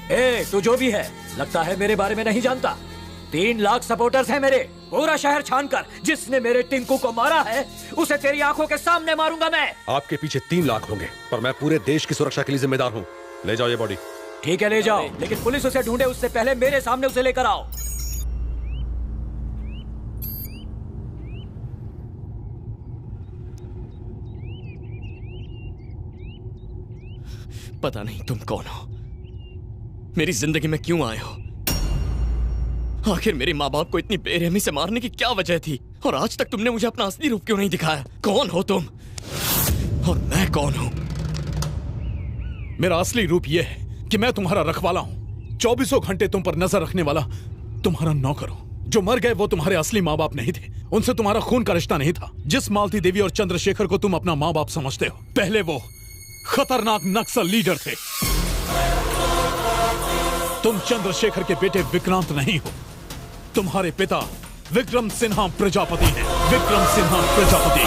तू जो भी है लगता है मेरे बारे में नहीं जानता। 3 लाख सपोर्टर्स हैं मेरे, पूरा शहर छानकर जिसने मेरे टिंकू को मारा है उसे तेरी आंखों के सामने मारूंगा मैं। आपके पीछे 3 लाख होंगे, पर मैं पूरे देश की सुरक्षा के लिए जिम्मेदार हूँ। ले जाओ ये बॉडी। ठीक है ले जाओ, लेकिन पुलिस उसे ढूंढे उससे पहले मेरे सामने उसे लेकर आओ। पता नहीं तुम कौन हो, मेरी जिंदगी में क्यों आए हो, आखिर मेरे माँ बाप को इतनी बेरहमी से मारने की क्या वजह थी, और आज तक तुमने मुझे अपना असली रूप क्यों नहीं दिखाया? कौन हो तुम और मैं कौन हूं? मेरा असली रूप यह है कि मैं तुम्हारा रखवाला हूं, 24 घंटे तुम पर नजर रखने वाला तुम्हारा नौकर हूं। जो मर गए वो तुम्हारे असली माँ बाप नहीं थे, उनसे तुम्हारा खून का रिश्ता नहीं था। जिस मालती देवी और चंद्रशेखर को तुम अपना माँ बाप समझते हो, पहले वो खतरनाक नक्सल लीडर थे। तुम चंद्रशेखर के बेटे विक्रांत नहीं हो, तुम्हारे पिता विक्रम सिन्हा प्रजापति हैं। विक्रम सिन्हा प्रजापति।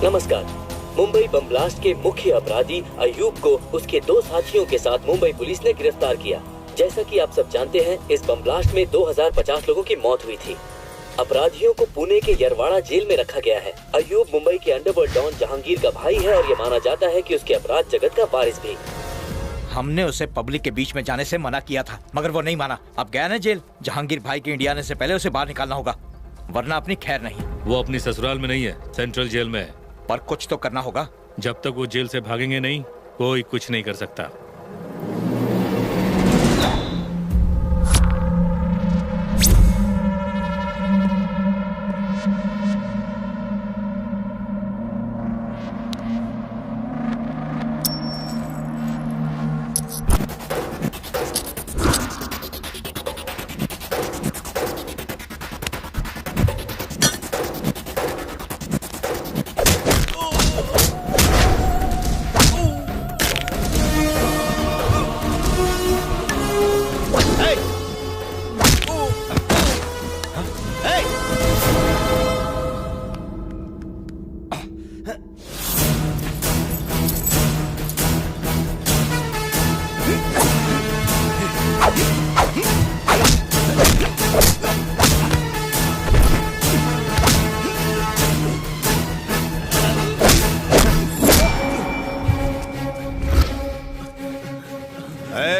नमस्कार। मुंबई बम ब्लास्ट के मुख्य अपराधी अयूब को उसके 2 साथियों के साथ मुंबई पुलिस ने गिरफ्तार किया। जैसा कि आप सब जानते हैं, इस बम ब्लास्ट में 2050 लोगों की मौत हुई थी। अपराधियों को पुणे के यरवाड़ा जेल में रखा गया है। अयूब मुंबई के अंडरवर्ल्ड डॉन जहांगीर का भाई है और ये माना जाता है कि उसके अपराध जगत का वारिस भी। हमने उसे पब्लिक के बीच में जाने से मना किया था, मगर वो नहीं माना। अब गया ना जेल। जहांगीर भाई के इंडिया आने से पहले उसे बाहर निकालना होगा, वरना अपनी खैर नहीं। वो अपनी ससुराल में नहीं है, सेंट्रल जेल में है। पर कुछ तो करना होगा। जब तक वो जेल से भागेंगे नहीं, कोई कुछ नहीं कर सकता।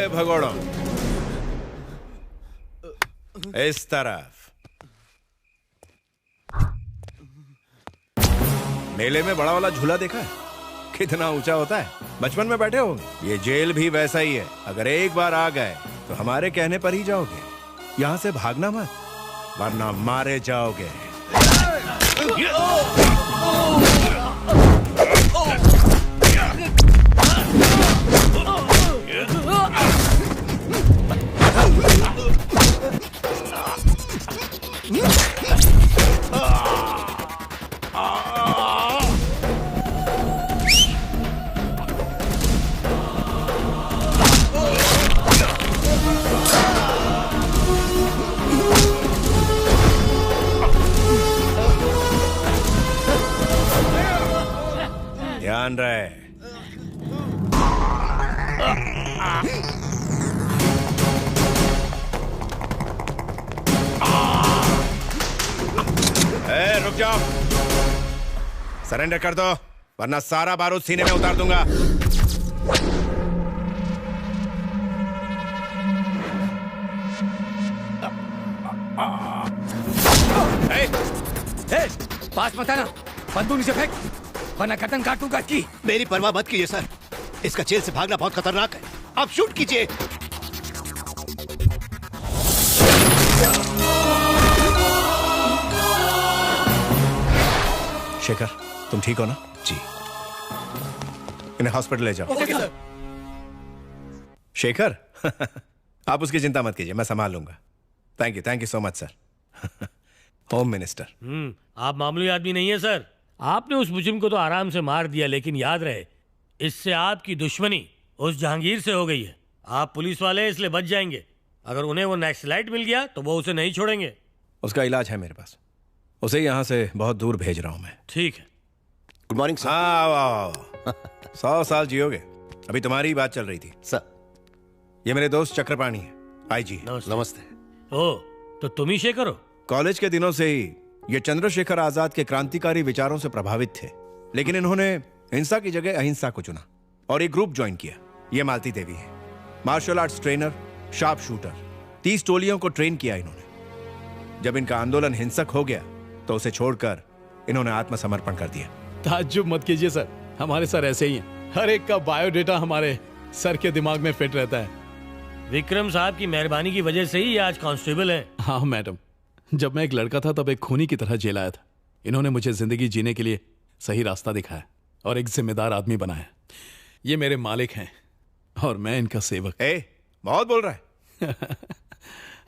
भगोड़ो इस तरफ। मेले में बड़ा वाला झूला देखा है? कितना ऊंचा होता है, बचपन में बैठे होंगे। ये जेल भी वैसा ही है, अगर एक बार आ गए तो हमारे कहने पर ही जाओगे। यहाँ से भागना मत, वरना मारे जाओगे। ध्यान रहे। रुक जाओ, सरेंडर कर दो वरना सारा बारूद सीने में उतार दूंगा। पास मत आना, बंदूक नीचे फेंक वरना गर्दन काटूंगा की। मेरी परवाह मत कीजिए सर, इसका जेल से भागना बहुत खतरनाक है। आप शूट कीजिए। शेखर, तुम ठीक हो ना? जी। इन्हें हॉस्पिटल ले जाओ। Okay sir. शेखर आप उसकी चिंता मत कीजिए, मैं संभाल लूंगा। Thank you so much sir. Home minister. आप मामूली आदमी नहीं है सर। आपने उस मुजरिम को तो आराम से मार दिया, लेकिन याद रहे इससे आपकी दुश्मनी उस जहांगीर से हो गई है। आप पुलिस वाले हैं इसलिए बच जाएंगे। अगर उन्हें वो नक्सलाइट मिल गया तो वो उसे नहीं छोड़ेंगे। उसका इलाज है मेरे पास, उसे यहाँ से बहुत दूर भेज रहा हूँ मैं। ठीक है। Good morning sir. आओ 100 साल जियोगे। अभी तुम्हारी ही बात चल रही थी सर। ये मेरे दोस्त चक्रपाणी है, आईजी। नमस्ते। ओ, तो तुम ही शेखर हो? कॉलेज के दिनों से ही ये चंद्रशेखर आजाद के क्रांतिकारी विचारों से प्रभावित थे, लेकिन इन्होंने हिंसा की जगह अहिंसा को चुना और एक ग्रुप ज्वाइन किया। ये मालती देवी है, martial arts trainer, sharp shooter. 30 टोलियों को ट्रेन किया इन्होंने। जब इनका आंदोलन हिंसक हो गया तो उसे छोड़कर इन्होंने आत्मसमर्पण कर दिया। ताज्जुब मत कीजिए सर, हमारे सर ऐसे ही हैं। हर एक का बायोडेटा हमारे सर के दिमाग में फिट रहता है। विक्रम साहब की मेहरबानी की वजह से ही ये आज कांस्टेबल हैं। हाँ मैडम, जब मैं एक लड़का था तब एक खूनी की तरह जेल आया था। इन्होंने मुझे जिंदगी जीने के लिए सही रास्ता दिखाया और एक जिम्मेदार आदमी बनाया। ये मेरे मालिक हैं और मैं इनका सेवक। बहुत बोल रहा है।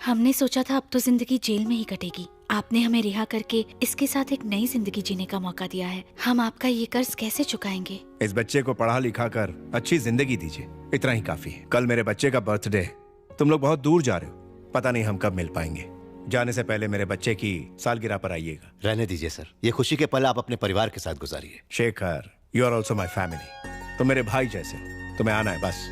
हमने सोचा था अब तो जिंदगी जेल में ही कटेगी। आपने हमें रिहा करके इसके साथ एक नई जिंदगी जीने का मौका दिया है। हम आपका ये कर्ज कैसे चुकाएंगे? इस बच्चे को पढ़ा लिखा कर अच्छी जिंदगी दीजिए, इतना ही काफी है। कल मेरे बच्चे का बर्थडे, तुम लोग बहुत दूर जा रहे हो, पता नहीं हम कब मिल पाएंगे। जाने से पहले मेरे बच्चे की सालगिरह पर आइएगा। रहने दीजिए सर, ये खुशी के पल आप अपने परिवार के साथ गुजारिए। Shekhar, you are also my family. तुम मेरे भाई जैसे हो, तुम्हें आना है बस।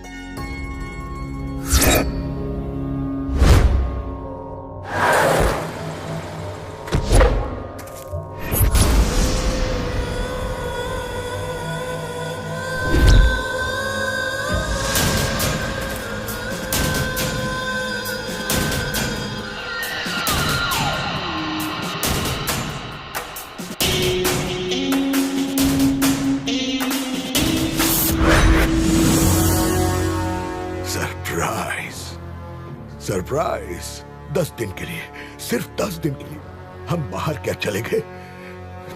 सरप्राइज। 10 दिन के लिए, सिर्फ 10 दिन के लिए हम बाहर क्या चले गए,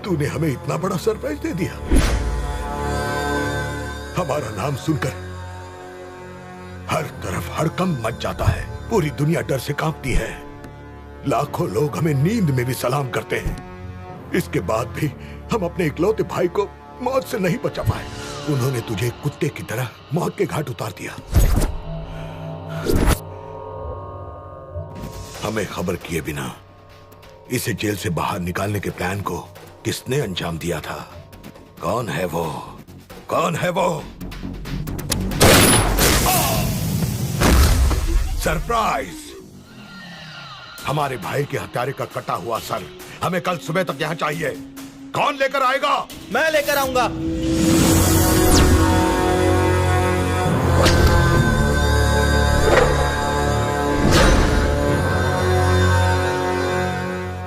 तूने हमें इतना बड़ा सरप्राइज दे दिया। हमारा नाम सुनकर हर तरफ हड़कंप मच जाता है। पूरी दुनिया डर से कांपती है। लाखों लोग हमें नींद में भी सलाम करते हैं। इसके बाद भी हम अपने इकलौते भाई को मौत से नहीं बचा पाए। उन्होंने तुझे कुत्ते की तरह मौत के घाट उतार दिया। हमें खबर किए बिना इसे जेल से बाहर निकालने के प्लान को किसने अंजाम दिया था? कौन है वो? कौन है वो? सरप्राइज! हमारे भाई के हत्यारे का कटा हुआ सर हमें कल सुबह तक यहाँ चाहिए। कौन लेकर आएगा? मैं लेकर आऊंगा।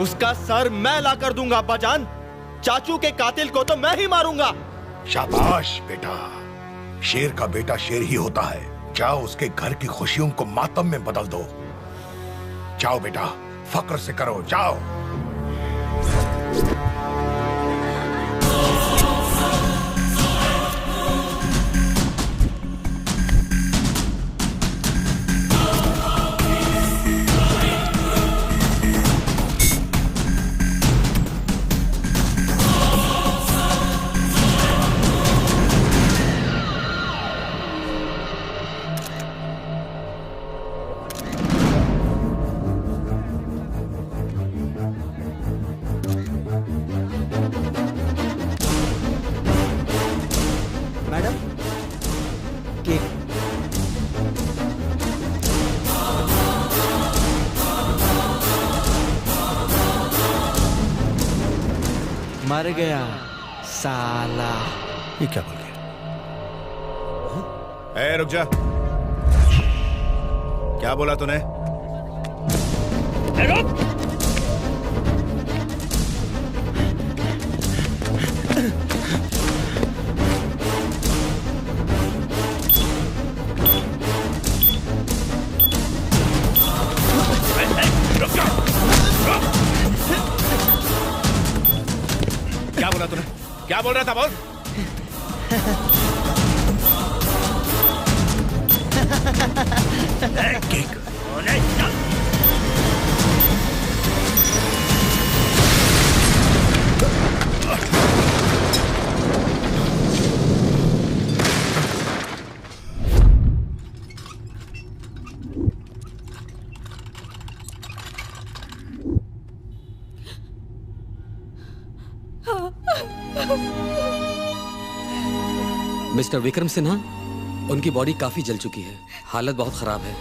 उसका सर मैं ला कर दूंगा अब्बाजान। चाचू के कातिल को तो मैं ही मारूंगा। शाबाश बेटा, शेर का बेटा शेर ही होता है। जाओ उसके घर की खुशियों को मातम में बदल दो। जाओ बेटा, फक्र से करो, जाओ। केक। मर गया साला। ये क्या बोल गया? ए, रुक जा। क्या बोला तूने? क्या बोला तूने? क्या बोल रहा था? बोल। केक। मिस्टर विक्रम सिन्हा, उनकी बॉडी काफी जल चुकी है, हालत बहुत खराब है।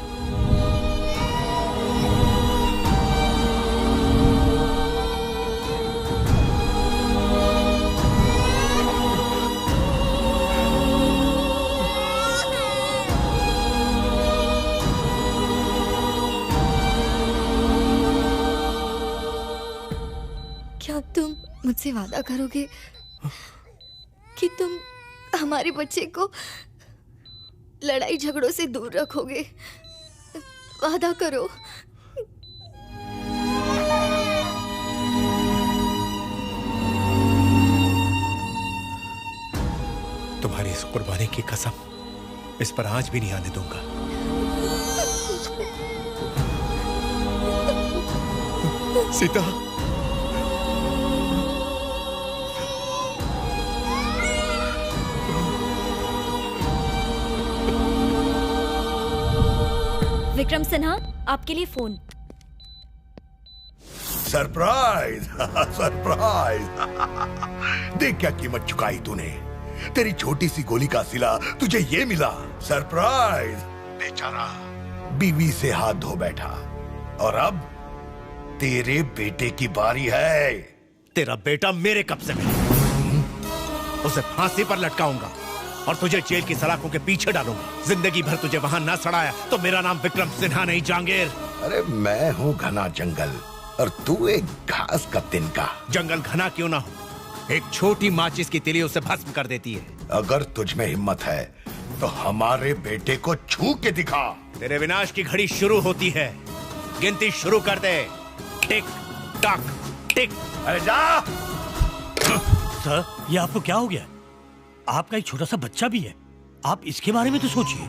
क्या तुम मुझसे वादा करोगे कि तुम हमारे बच्चे को लड़ाई झगड़ों से दूर रखोगे? वादा करो। तुम्हारी इस कुर्बानी की कसम इस पर आंच भी नहीं आने दूंगा। सीता, विक्रम सिन्हा, आपके लिए फोन। सरप्राइज। सरप्राइज। देख क्या कीमत चुकाई तूने। तेरी छोटी सी गोली का सिला तुझे ये मिला। सरप्राइज। बेचारा बीवी से हाथ धो बैठा और अब तेरे बेटे की बारी है। तेरा बेटा मेरे कब्जे में, उसे फांसी पर लटकाऊंगा और तुझे जेल की सलाखों के पीछे डालूंगा। जिंदगी भर तुझे वहां ना सड़ाया तो मेरा नाम विक्रम सिन्हा नहीं, जहांगीर। अरे मैं हूँ घना जंगल और तू एक घास का तिनका। जंगल घना क्यों ना हो, एक छोटी माचिस की तिली उसे भस्म कर देती है। अगर तुझ में हिम्मत है तो हमारे बेटे को छू के दिखा। तेरे विनाश की घड़ी शुरू होती है, गिनती शुरू कर दे। टिक टक टिक। अरे जा। सर, ये आपको क्या हो गया? आपका एक छोटा सा बच्चा भी है, आप इसके बारे में तो सोचिए।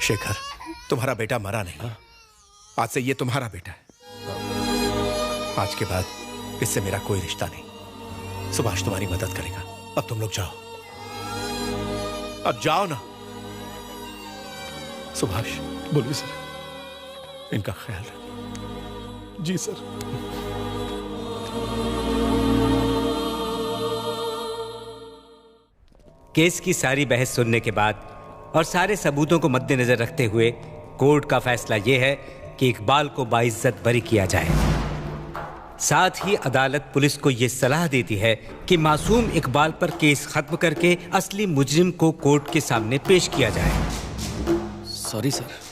शेखर, तुम्हारा बेटा मरा नहीं। आज से ये तुम्हारा बेटा है। आज के बाद इससे मेरा कोई रिश्ता नहीं। सुभाष तुम्हारी मदद करेगा। अब तुम लोग जाओ, अब जाओ ना। सुभाष। बोलिए सर। इनका ख्याल रखो। जी सर। केस की सारी बहस सुनने के बाद और सारे सबूतों को मद्देनजर रखते हुए कोर्ट का फैसला यह है कि इकबाल को बाइज्जत बरी किया जाए। साथ ही अदालत पुलिस को यह सलाह देती है कि मासूम इकबाल पर केस खत्म करके असली मुजरिम को कोर्ट के सामने पेश किया जाए। Sorry sir.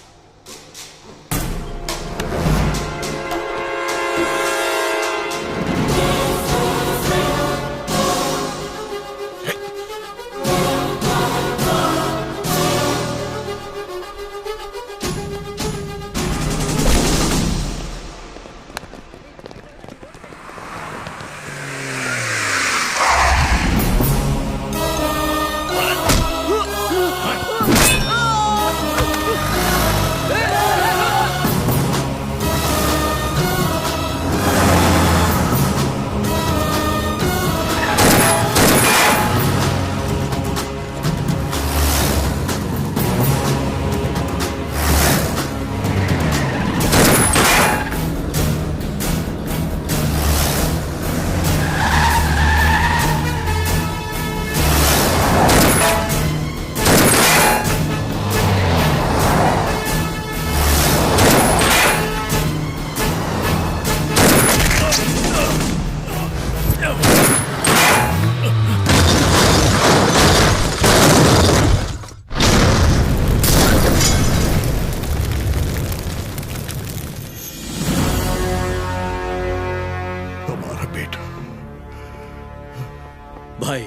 भाई,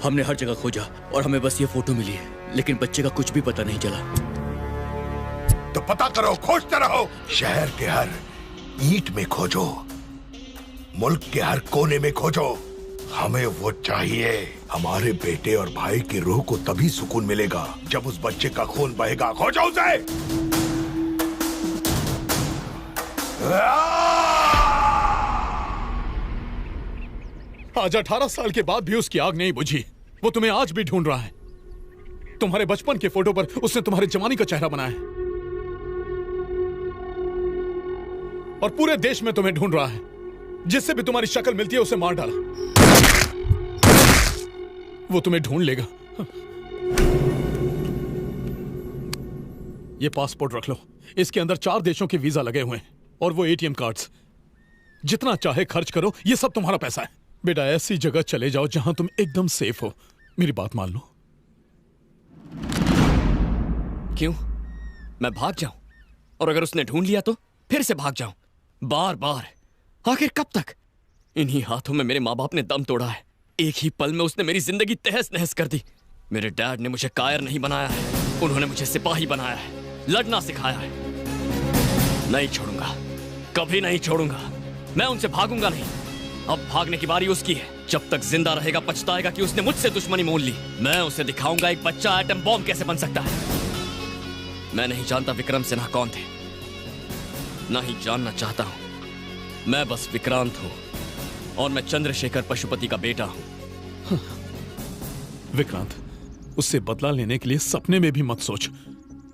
हमने हर जगह खोजा और हमें बस ये फोटो मिली है, लेकिन बच्चे का कुछ भी पता नहीं चला। तो पता करो, खोजते रहो। शहर के हर ईंट में खोजो, मुल्क के हर कोने में खोजो। हमें वो चाहिए। हमारे बेटे और भाई की रूह को तभी सुकून मिलेगा जब उस बच्चे का खून बहेगा। खोजो उसे। आज 18 साल के बाद भी उसकी आग नहीं बुझी। वो तुम्हें आज भी ढूंढ रहा है। तुम्हारे बचपन के फोटो पर उसने तुम्हारे जवानी का चेहरा बनाया है और पूरे देश में तुम्हें ढूंढ रहा है। जिससे भी तुम्हारी शक्ल मिलती है उसे मार डाला। वो तुम्हें ढूंढ लेगा। ये पासपोर्ट रख लो। इसके अंदर 4 देशों के वीजा लगे हुए हैं और वो ATM कार्ड्स। जितना चाहे खर्च करो, ये सब तुम्हारा पैसा है। बेटा, ऐसी जगह चले जाओ जहां तुम एकदम सेफ हो। मेरी बात मान लो। क्यों? मैं भाग जाऊं? और अगर उसने ढूंढ लिया तो फिर से भाग जाऊं? बार बार? आखिर कब तक? इन्हीं हाथों में मेरे माँ बाप ने दम तोड़ा है। एक ही पल में उसने मेरी जिंदगी तहस नहस कर दी। मेरे डैड ने मुझे कायर नहीं बनाया है, उन्होंने मुझे सिपाही बनाया है, लड़ना सिखाया है। नहीं छोड़ूंगा, कभी नहीं छोड़ूंगा। मैं उनसे भागूंगा नहीं। अब भागने की बारी उसकी है। जब तक जिंदा रहेगा पछताएगा कि उसने मुझसे दुश्मनी मोल ली। मैं उसे दिखाऊंगा एक बच्चा एटम बॉम्ब कैसे बन सकता है। मैं नहीं जानता विक्रम सिन्हा कौन थे, नहीं जानना चाहता हूं। मैं बस विक्रांत हूं और मैं चंद्रशेखर पशुपति का बेटा हूं। विक्रांत, उससे बदला लेने के लिए सपने में भी मत सोच।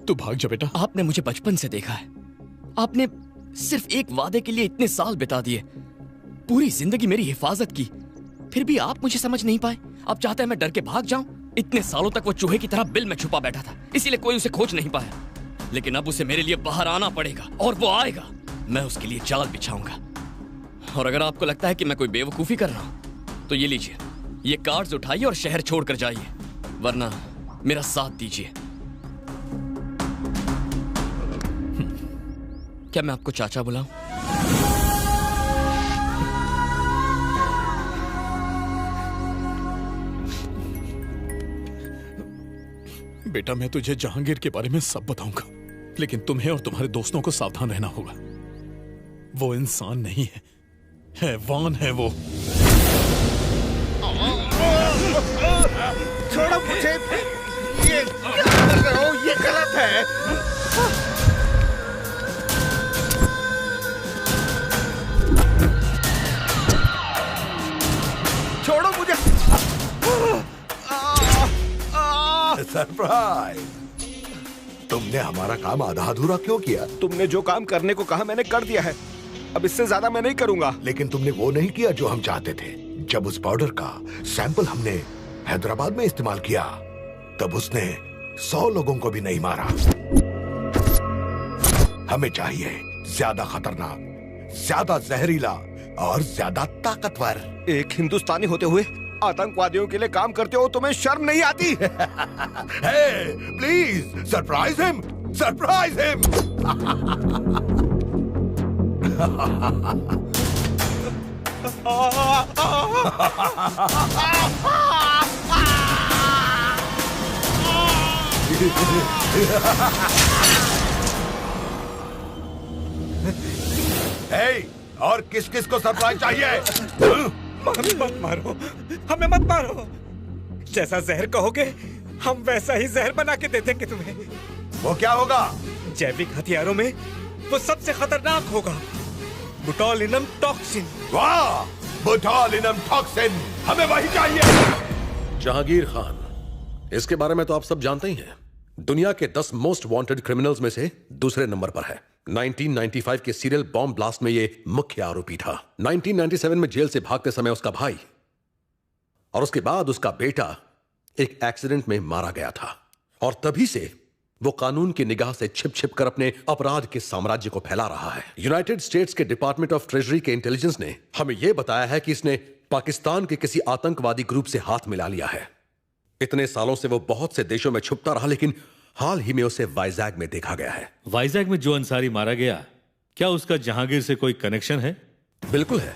तू भाग जा बेटा। आपने मुझे बचपन से देखा है। आपने सिर्फ एक वादे के लिए इतने साल बिता दिए, पूरी जिंदगी मेरी हिफाजत की, फिर भी आप मुझे समझ नहीं पाए। आप चाहते हैं मैं डर के भाग जाऊं? इतने सालों तक वो चूहे की तरह बिल में छुपा बैठा था, इसीलिए कोई उसे खोज नहीं पाया। लेकिन अब उसे मेरे लिए बाहर आना पड़ेगा और वो आएगा। मैं उसके लिए जाल बिछाऊंगा। और अगर आपको लगता है कि मैं कोई बेवकूफी कर रहा हूं तो ये लीजिए, ये कार्ड्स उठाइए और शहर छोड़कर जाइए, वरना मेरा साथ दीजिए। क्या मैं आपको चाचा बुलाऊं? बेटा, मैं तुझे जहांगीर के बारे में सब बताऊंगा, लेकिन तुम्हें और तुम्हारे दोस्तों को सावधान रहना होगा। वो इंसान नहीं है, हैवान है वो। छोड़ो मुझे। ये क्या कर रहे हो? ये गलत है। छोड़ो मुझे। सरप्राइज! तुमने हमारा काम आधा अधूरा क्यों किया? तुमने जो काम करने को कहा मैंने कर दिया है। अब इससे ज्यादा मैं नहीं करूंगा। लेकिन तुमने वो नहीं किया जो हम चाहते थे। जब उस पाउडर का सैंपल हमने हैदराबाद में इस्तेमाल किया, तब उसने 100 लोगों को भी नहीं मारा। हमें चाहिए ज्यादा खतरनाक, ज्यादा जहरीला और ज्यादा ताकतवर। एक हिंदुस्तानी होते हुए आतंकवादियों के लिए काम करते हो, तुम्हें शर्म नहीं आती? Hey, please surprise him, surprise him. Hey, और किस किस को सरप्राइज चाहिए? मत मारो, हमें मत मारो। जैसा जहर कहोगे हम वैसा ही जहर बना के दे देंगे तुम्हें। वो क्या होगा? जैविक हथियारों में वो सबसे खतरनाक होगा, बोटुलिनम टॉक्सिन। वाह, बोटुलिनम टॉक्सिन, हमें वही चाहिए। जहांगीर खान, इसके बारे में तो आप सब जानते ही हैं। दुनिया के 10 मोस्ट वांटेड क्रिमिनल्स में से दूसरे नंबर पर है। 1995 के सीरियल बॉम्ब ब्लास्ट में ये मुख्य आरोपी था। 1997 में जेल से भागते समय उसका भाई और उसके बाद उसका बेटा एक एक्सीडेंट में मारा गया था, और तभी से वो कानून की निगाह से छिप छिप कर अपने अपराध के साम्राज्य को फैला रहा है। यूनाइटेड स्टेट्स के डिपार्टमेंट ऑफ ट्रेजरी के इंटेलिजेंस ने हमें यह बताया है कि इसने पाकिस्तान के किसी आतंकवादी ग्रुप से हाथ मिला लिया है। इतने सालों से वो बहुत से देशों में छुपता रहा, लेकिन हाल ही में उसे वाइजैग में देखा गया है। वाइजैग में जो अंसारी मारा गया, क्या उसका जहांगीर से कोई कनेक्शन है? बिल्कुल है।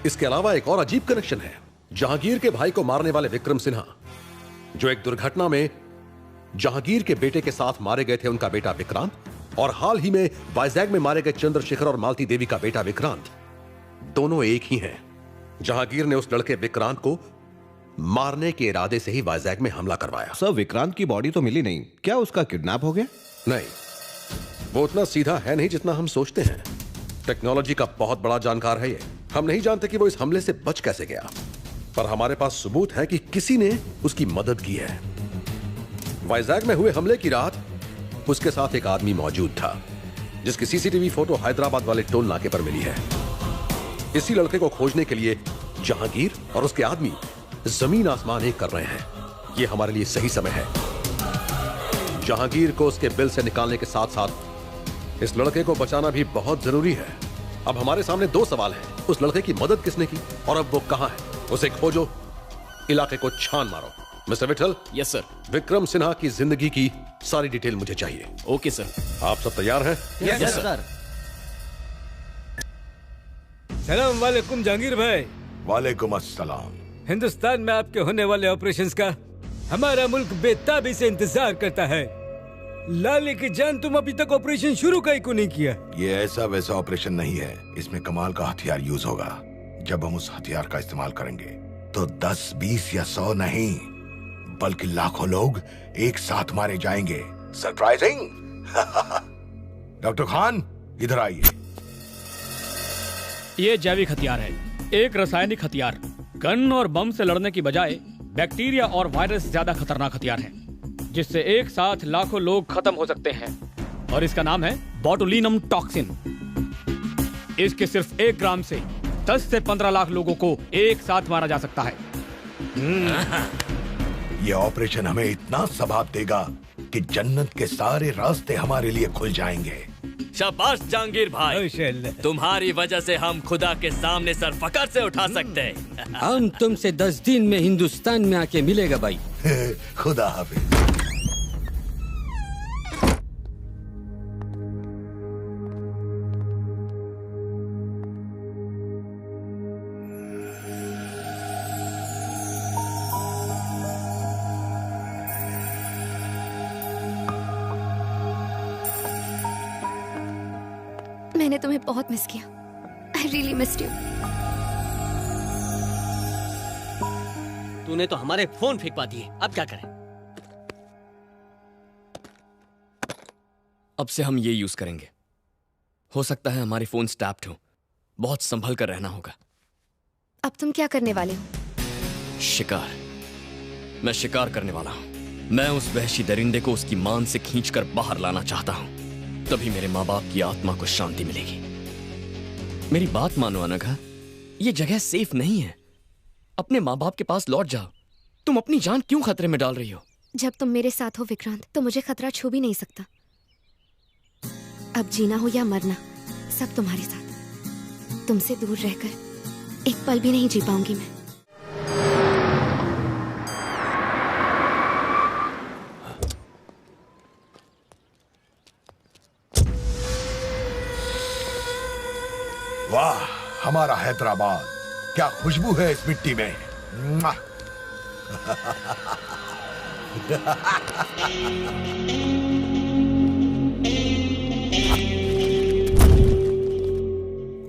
इसके अलावा एक और अजीब कनेक्शन है। जहांगीर के भाई को मारने वाले विक्रम सिन्हा, जो एक दुर्घटना में जहांगीर के बेटे के साथ मारे गए थे, उनका बेटा विक्रांत, और हाल ही में वाइजैग में मारे गए चंद्रशेखर और मालती देवी का बेटा विक्रांत, दोनों एक ही हैं। जहांगीर ने उस लड़के विक्रांत को मारने के इरादे से ही वाइजैग में हमला करवाया। सर, विक्रांत की बॉडी तो मिली नहीं, क्या उसका किडनैप हो गया? नहीं, वो उतना सीधा है नहीं जितना हम सोचते हैं। टेक्नोलॉजी का बहुत बड़ा जानकार है ये। हम नहीं जानते कि वो इस हमले से बच कैसे गया, पर हमारे पास सबूत है कि किसी ने उसकी मदद की है। वाइजैग में हुए हमले की रात उसके साथ एक आदमी मौजूद था, जिसकी सीसीटीवी फोटो हैदराबाद वाले टोल नाके पर मिली है। इसी लड़के को खोजने के लिए जहांगीर और उसके आदमी जमीन आसमान एक कर रहे हैं। ये हमारे लिए सही समय है। जहांगीर को उसके बिल से निकालने के साथ साथ इस लड़के को बचाना भी बहुत जरूरी है। अब हमारे सामने दो सवाल हैं। उस लड़के की मदद किसने की और अब वो कहां है? उसे खोजो, इलाके को छान मारो। Mister Vitthal. Yes sir. Vikram Sinha की जिंदगी की सारी डिटेल मुझे चाहिए। Okay sir. आप सब तैयार हैं? Yes sir. सलाम वालेकुम जहांगीर भाई। वालेकुम अस्सलाम। हिंदुस्तान में आपके होने वाले ऑपरेशंस का हमारा मुल्क बेताबी से इंतजार करता है। लाले की जान, तुम अभी तक ऑपरेशन शुरू का ही को नहीं किया। ये ऐसा वैसा ऑपरेशन नहीं है, इसमें कमाल का हथियार यूज होगा। जब हम उस हथियार का इस्तेमाल करेंगे तो 10, 20 या 100 नहीं, बल्कि लाखों लोग एक साथ मारे जाएंगे। सरप्राइजिंग। डॉक्टर खान, इधर आइए। ये जैविक हथियार है, एक रासायनिक हथियार। गन और बम से लड़ने की बजाय बैक्टीरिया और वायरस ज्यादा खतरनाक हथियार है, जिससे एक साथ लाखों लोग खत्म हो सकते हैं। और इसका नाम है बोटुलिनम टॉक्सिन। इसके सिर्फ 1 ग्राम से 10 से 15 लाख लोगों को एक साथ मारा जा सकता है। ये ऑपरेशन हमें इतना सवाब देगा कि जन्नत के सारे रास्ते हमारे लिए खुल जाएंगे। शाबाश जहांगीर भाई, तुम्हारी वजह से हम खुदा के सामने सर फकर से उठा सकते हैं। हम तुमसे 10 दिन में हिंदुस्तान में आके मिलेगा भाई। खुदा हाफिज। मैंने तुम्हें बहुत मिस किया। I really missed you. तूने तो हमारे फोन फेंकवा दिए, अब क्या करें? अब से हम ये यूज करेंगे। हो सकता है हमारे फोन टैप्ड हो, बहुत संभल कर रहना होगा। अब तुम क्या करने वाले हो? शिकार। मैं शिकार करने वाला हूं। मैं उस वहशी दरिंदे को उसकी मान से खींचकर बाहर लाना चाहता हूं। तभी मेरे माँ बाप की आत्मा को शांति मिलेगी। मेरी बात मानो अनघा, ये जगह सेफ नहीं है। अपने माँ बाप के पास लौट जाओ। तुम अपनी जान क्यों खतरे में डाल रही हो? जब तुम मेरे साथ हो विक्रांत, तो मुझे खतरा छू भी नहीं सकता। अब जीना हो या मरना, सब तुम्हारे साथ। तुमसे दूर रहकर एक पल भी नहीं जी पाऊंगी मैं। वाह, हमारा हैदराबाद, क्या खुशबू है इस मिट्टी में।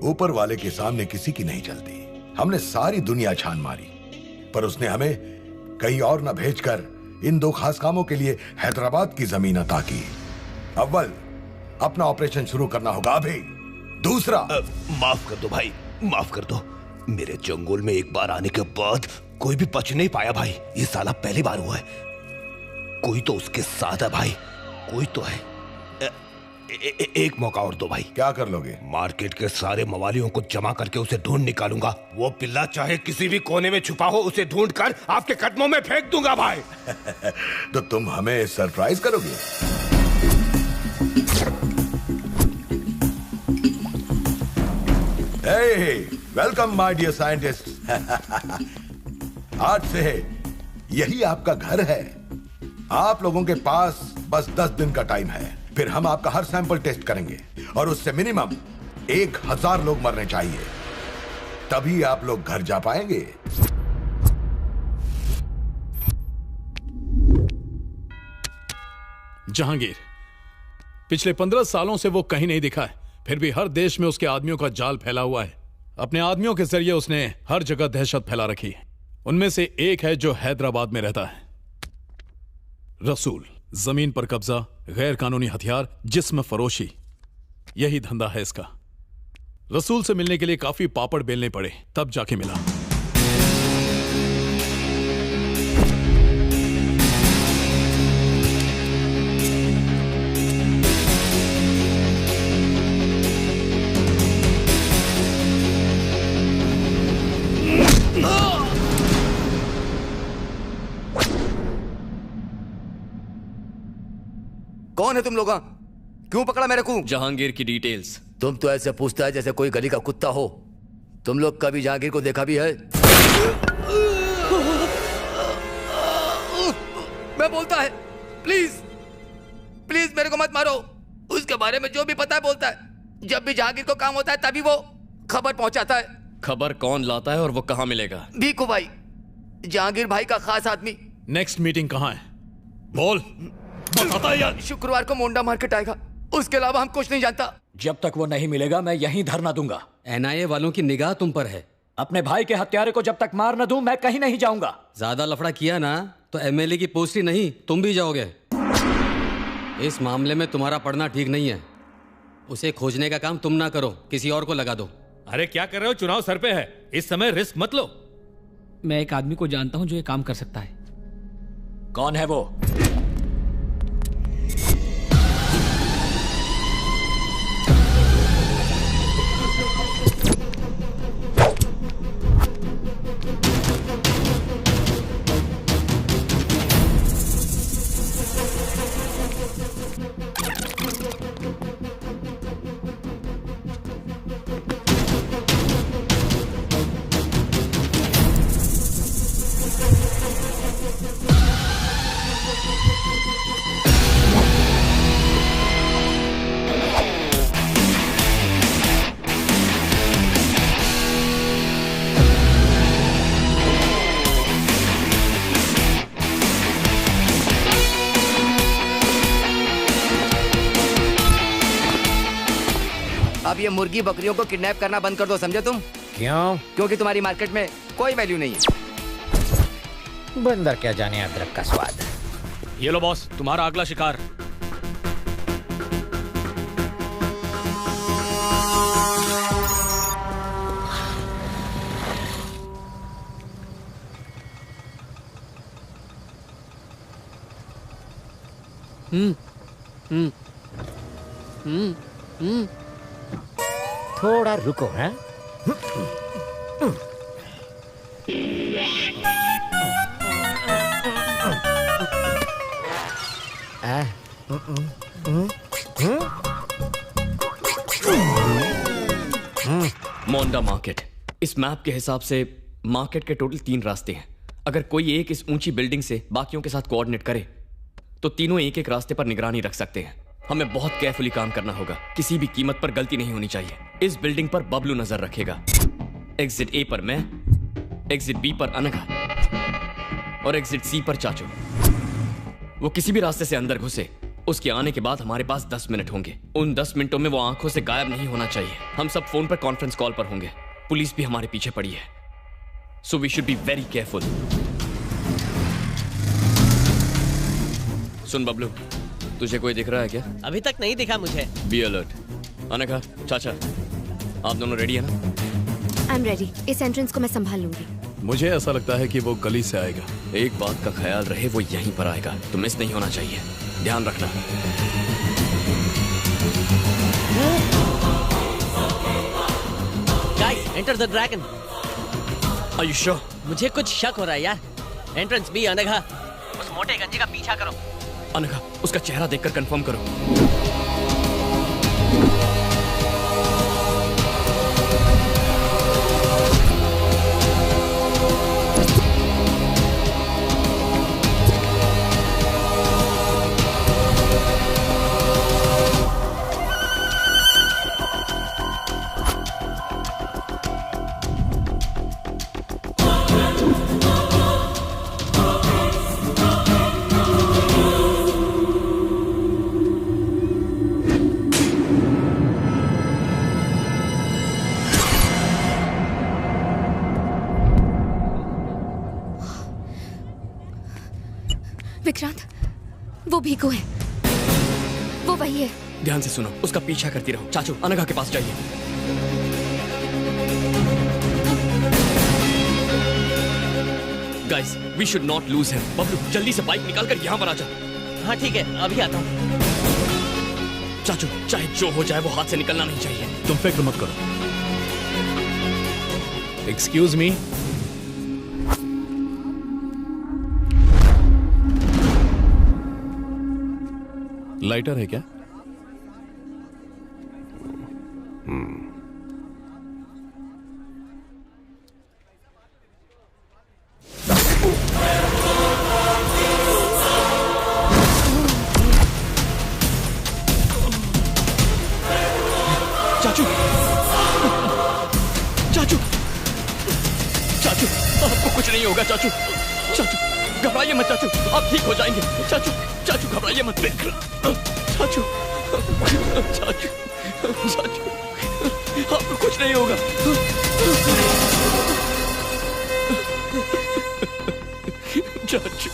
ऊपर वाले के सामने किसी की नहीं चलती। हमने सारी दुनिया छान मारी, पर उसने हमें कहीं और न भेजकर इन 2 खास कामों के लिए हैदराबाद की जमीन अता की। अव्वल, अपना ऑपरेशन शुरू करना होगा अभी। दूसरा, माफ कर दो भाई, माफ कर दो। मेरे जंगल में एक बार आने के बाद कोई भी बच नहीं पाया भाई। ये साला पहली बार हुआ है। कोई तो उसके साथ है भाई, कोई तो है। एक मौका और दो भाई। क्या कर लोगे? मार्केट के सारे मवालियों को जमा करके उसे ढूंढ निकालूंगा। वो पिल्ला चाहे किसी भी कोने में छुपा हो, उसे ढूंढ कर आपके कदमों में फेंक दूंगा भाई। तो तुम हमें सरप्राइज करोगे? Welcome my dear scientist. आज से यही आपका घर है। आप लोगों के पास बस 10 दिन का टाइम है, फिर हम आपका हर सैंपल टेस्ट करेंगे और उससे मिनिमम 1000 लोग मरने चाहिए, तभी आप लोग घर जा पाएंगे। जहांगीर, पिछले 15 सालों से वो कहीं नहीं दिखा है, फिर भी हर देश में उसके आदमियों का जाल फैला हुआ है। अपने आदमियों के जरिए उसने हर जगह दहशत फैला रखी है। उनमें से एक है जो हैदराबाद में रहता है, रसूल। जमीन पर कब्जा, गैर कानूनी हथियार, जिस्म फरोशी, यही धंधा है इसका। रसूल से मिलने के लिए काफी पापड़ बेलने पड़े, तब जाके मिला। कौन है तुम लोग? क्यों पकड़ा मेरे को? जहांगीर की डिटेल्स। तुम तो ऐसे पूछता है जैसे कोई गली का कुत्ता हो। तुम लोग कभी जहांगीर को देखा भी है? मैं बोलता है, प्लीज प्लीज मेरे को मत मारो। उसके बारे में जो भी पता है बोलता है। जब भी जहांगीर को काम होता है तभी वो खबर पहुंचाता है। खबर कौन लाता है और वो कहाँ मिलेगा? भीखू भाई, जहांगीर भाई का खास आदमी। नेक्स्ट मीटिंग कहाँ है? बोल। यार शुक्रवार को मोंडा मार्केट आएगा, उसके अलावा हम कुछ नहीं जानता। जब तक वो नहीं मिलेगा मैं यहीं धरना दूंगा। एनआईए वालों की निगाह तुम पर है। अपने भाई के हत्यारे को जब तक मार न दूं मैं कहीं नहीं जाऊंगा। ज्यादा लफड़ा किया ना तो एमएलए की पोस्ट ही नहीं तुम भी जाओगे। इस मामले में तुम्हारा पढ़ना ठीक नहीं है। उसे खोजने का काम तुम ना करो, किसी और को लगा दो। अरे क्या कर रहे हो? चुनाव सर पे है, इस समय रिस्क मत लो। मैं एक आदमी को जानता हूं जो ये काम कर सकता है। कौन है वो? अब ये मुर्गी बकरियों को किडनैप करना बंद कर दो, समझे तुम? क्यों? क्योंकि तुम्हारी मार्केट में कोई वैल्यू नहीं है। बंदर क्या जाने अदरक का स्वाद। ये लो बॉस, तुम्हारा अगला शिकार। थोड़ा रुको। हैं? मोंडा मार्केट। इस मैप के हिसाब से मार्केट के टोटल 3 रास्ते हैं। अगर कोई एक इस ऊंची बिल्डिंग से बाकियों के साथ कोऑर्डिनेट करे तो तीनों एक एक रास्ते पर निगरानी रख सकते हैं। हमें बहुत केयरफुली काम करना होगा, किसी भी कीमत पर गलती नहीं होनी चाहिए। इस बिल्डिंग पर बबलू नजर रखेगा, एग्जिट ए पर मैं, एग्जिट बी पर अनघा और एग्जिट सी पर चाचू। वो किसी भी रास्ते से अंदर घुसे, उसके आने के बाद हमारे पास 10 मिनट होंगे। उन 10 मिनटों में वो आंखों से गायब नहीं होना चाहिए। हम सब फोन पर कॉन्फ्रेंस कॉल पर होंगे। पुलिस भी हमारे पीछे पड़ी है, so we should be very careful. सुन बबलू, तुझे कोई दिख रहा है क्या? अभी तक नहीं दिखा मुझे। Be alert. अनघा, चाचा, आप दोनों रेडी है ना? I am ready. इस एंट्रेंस को मैं संभाल लूंगी। मुझे ऐसा लगता है कि वो गली से आएगा। एक बात का ख्याल रहे, वो यहीं पर आएगा, तो मिस नहीं होना चाहिए। ध्यान रखना। Guys, enter the dragon. Are you sure? मुझे कुछ शक हो रहा है यार। Entrance B. अनघा, उस मोटे गंजे का पीछा करो। अनघा, उसका चेहरा देखकर कंफर्म करो। विक्रांत, वो भीखू है, वो वही है। ध्यान से सुनो, उसका पीछा करती रहो। चाचू, अनघा के पास जाइए। Guys, we should not lose him. Bablu, जल्दी से बाइक निकाल कर यहाँ पर आ जाओ। हाँ ठीक है, अभी आता हूँ। चाचू, चाहे जो हो जाए वो हाथ से निकलना नहीं चाहिए। तुम फिक्र मत करो। Excuse me. लाइटर है क्या? चाचू, चाचू, चाचू, आपको कुछ नहीं होगा चाचू। चाचू, घबराइए मत चाचू, आप ठीक हो जाएंगे। चाचू, चाचू घबराइए मत। चाचू, चाचू, चाचू, आपको कुछ नहीं होगा। चाचू,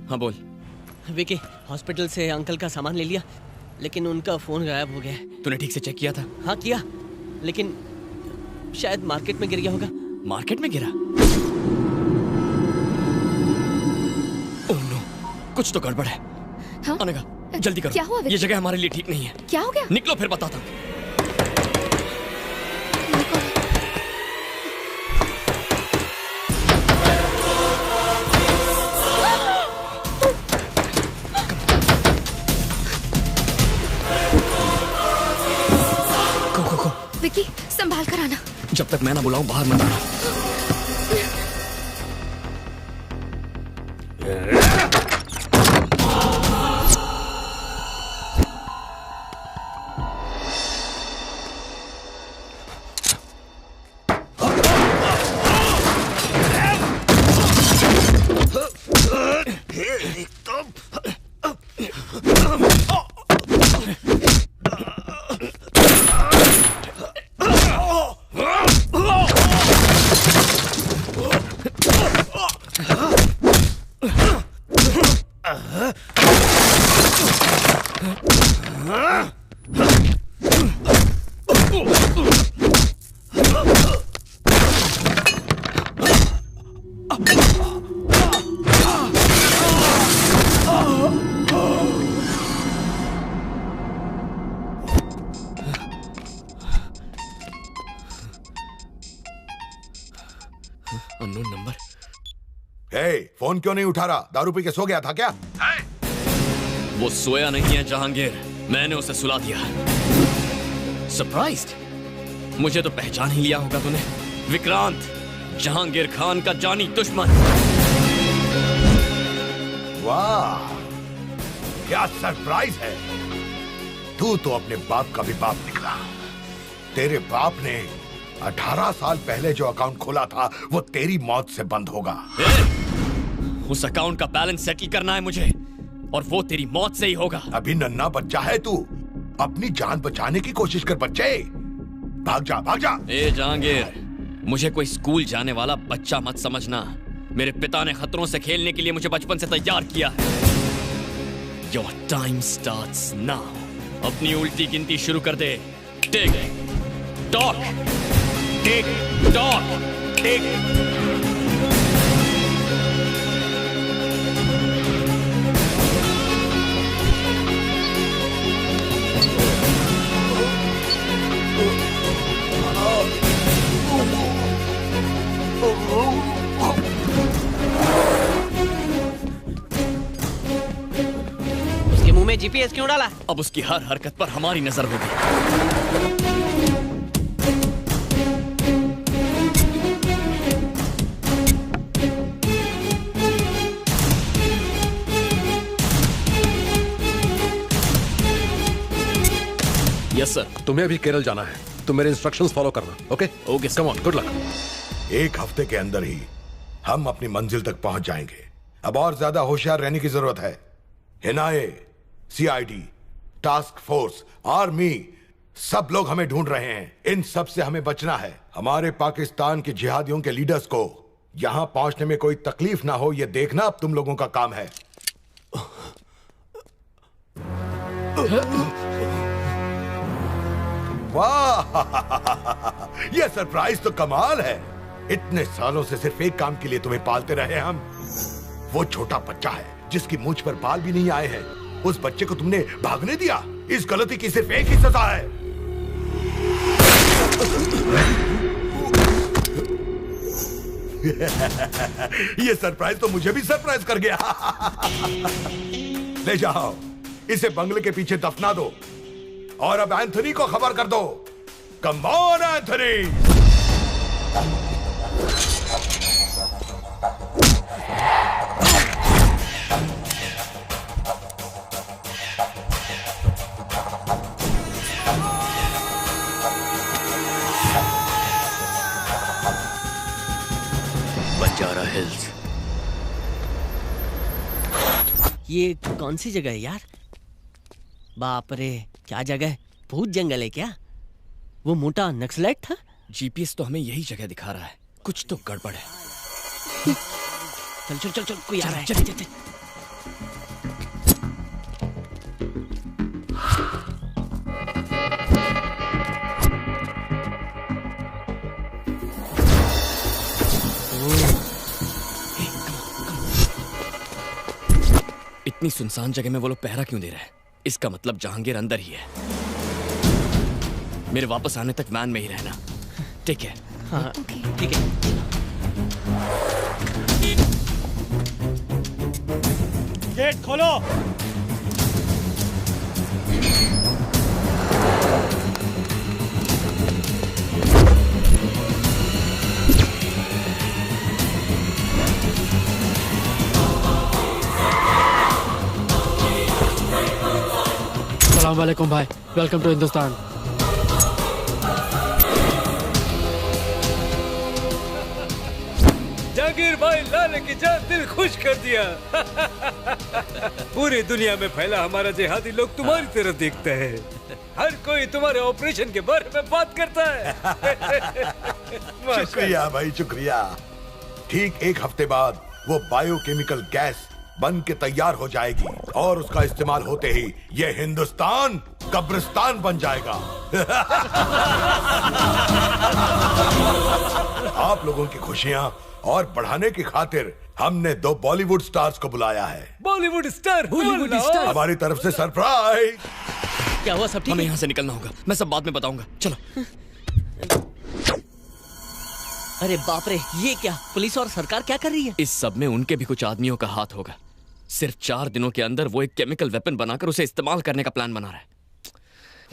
हाँ बोल। विकी, हॉस्पिटल से अंकल का सामान ले लिया, लेकिन उनका फोन गायब हो गया है। तूने ठीक से चेक किया था? हाँ किया, लेकिन शायद मार्केट में गिर गया होगा। मार्केट में गिरा? ओह नो, कुछ तो गड़बड़ है। हाँ? अनघा, जल्दी करो। क्या हुआ? ये जगह हमारे लिए ठीक नहीं है। क्या हो गया? निकलो फिर बताता हूँ। विकी, संभाल कर आना। जब तक मैं ना बुलाऊं बाहर मत आना। Unknown number. फोन क्यों नहीं उठा रहा? दारू पी के सो गया था क्या? वो सोया नहीं है जहांगीर, मैंने उसे सुला दिया। सरप्राइज्ड? मुझे तो पहचान ही लिया होगा तूने। विक्रांत, जहांगीर खान का जानी दुश्मन। वाह, क्या सरप्राइज है। तू तो अपने बाप का भी बाप निकला। तेरे बाप ने 18 साल पहले जो अकाउंट खोला था वो तेरी मौत से बंद होगा। उस अकाउंट का बैलेंस सेटल करना है मुझे, और वो तेरी मौत से ही होगा। अभी नन्हा बच्चा है तू, अपनी जान बचाने की कोशिश कर बच्चे। भाग जा, भाग जा। ए जहांगीर, मुझे कोई स्कूल जाने वाला बच्चा मत समझना। मेरे पिता ने खतरों से खेलने के लिए मुझे बचपन से तैयार किया है। Your time starts now. अपनी उल्टी गिनती शुरू कर दे। टिक टॉक, टिक टॉक, टिक। उसके मुंह में जीपीएस क्यों डाला? अब उसकी हर हरकत पर हमारी नजर होगी। Yes sir. तुम्हें अभी केरल जाना है, तुम मेरे इंस्ट्रक्शंस फॉलो करना। Okay okay, come on, good luck. एक हफ्ते के अंदर ही हम अपनी मंजिल तक पहुंच जाएंगे। अब और ज्यादा होशियार रहने की जरूरत है। NIA, CID, task force, army, सब लोग हमें ढूंढ रहे हैं। इन सब से हमें बचना है। हमारे पाकिस्तान के जिहादियों के लीडर्स को यहां पहुंचने में कोई तकलीफ ना हो, यह देखना अब तुम लोगों का काम है। वाह, यह सरप्राइज तो कमाल है। इतने सालों से सिर्फ एक काम के लिए तुम्हें पालते रहे हम। वो छोटा बच्चा है जिसकी मूंछ पर बाल भी नहीं आए हैं, उस बच्चे को तुमने भागने दिया। इस गलती की सिर्फ एक ही सजा है। ये सरप्राइज तो मुझे भी सरप्राइज कर गया। ले जाओ, इसे बंगले के पीछे दफना दो और अब एंथनी को खबर कर दो। Come on Anthony. Banjara hills. ये कौन सी जगह है यार? बाप रे, क्या जगह है? भूत जंगल है क्या? वो मोटा नक्सलाइट था? जीपीएस तो हमें यही जगह दिखा रहा है, कुछ तो गड़बड़ है। चल चल चल चल, कोई आ रहा है। चल चल चल। इतनी सुनसान जगह में वो लोग पहरा क्यों दे रहे हैं? इसका मतलब जहांगीर अंदर ही है। मेरे वापस आने तक वैन में ही रहना, ठीक है? हाँ ठीक है। गेट खोलो। अस्सलाम वालेकुम भाई, वेलकम टू हिंदुस्तान। जहांगीर भाई, लाले की जान दिल खुश कर दिया। पूरी दुनिया में फैला हमारा जिहादी लोग तुम्हारी तरफ देखता है। हर कोई तुम्हारे ऑपरेशन के बारे में बात करता है। शुक्रिया भाई, शुक्रिया। ठीक एक हफ्ते बाद वो बायोकेमिकल गैस बन के तैयार हो जाएगी और उसका इस्तेमाल होते ही ये हिंदुस्तान कब्रिस्तान बन जाएगा। आप लोगों की खुशियां और बढ़ाने की खातिर हमने 2 बॉलीवुड स्टार्स को बुलाया है। Bollywood star, Hollywood star. हमारी तरफ से सरप्राइज। क्या हुआ? सब ठीक है? हमें यहाँ से निकलना होगा, मैं सब बाद में बताऊंगा। चलो। अरे बाप रे, ये क्या? पुलिस और सरकार क्या कर रही है? इस सब में उनके भी कुछ आदमियों का हाथ होगा। सिर्फ 4 दिनों के अंदर वो एक केमिकल वेपन बनाकर उसे इस्तेमाल करने का प्लान बना रहा है।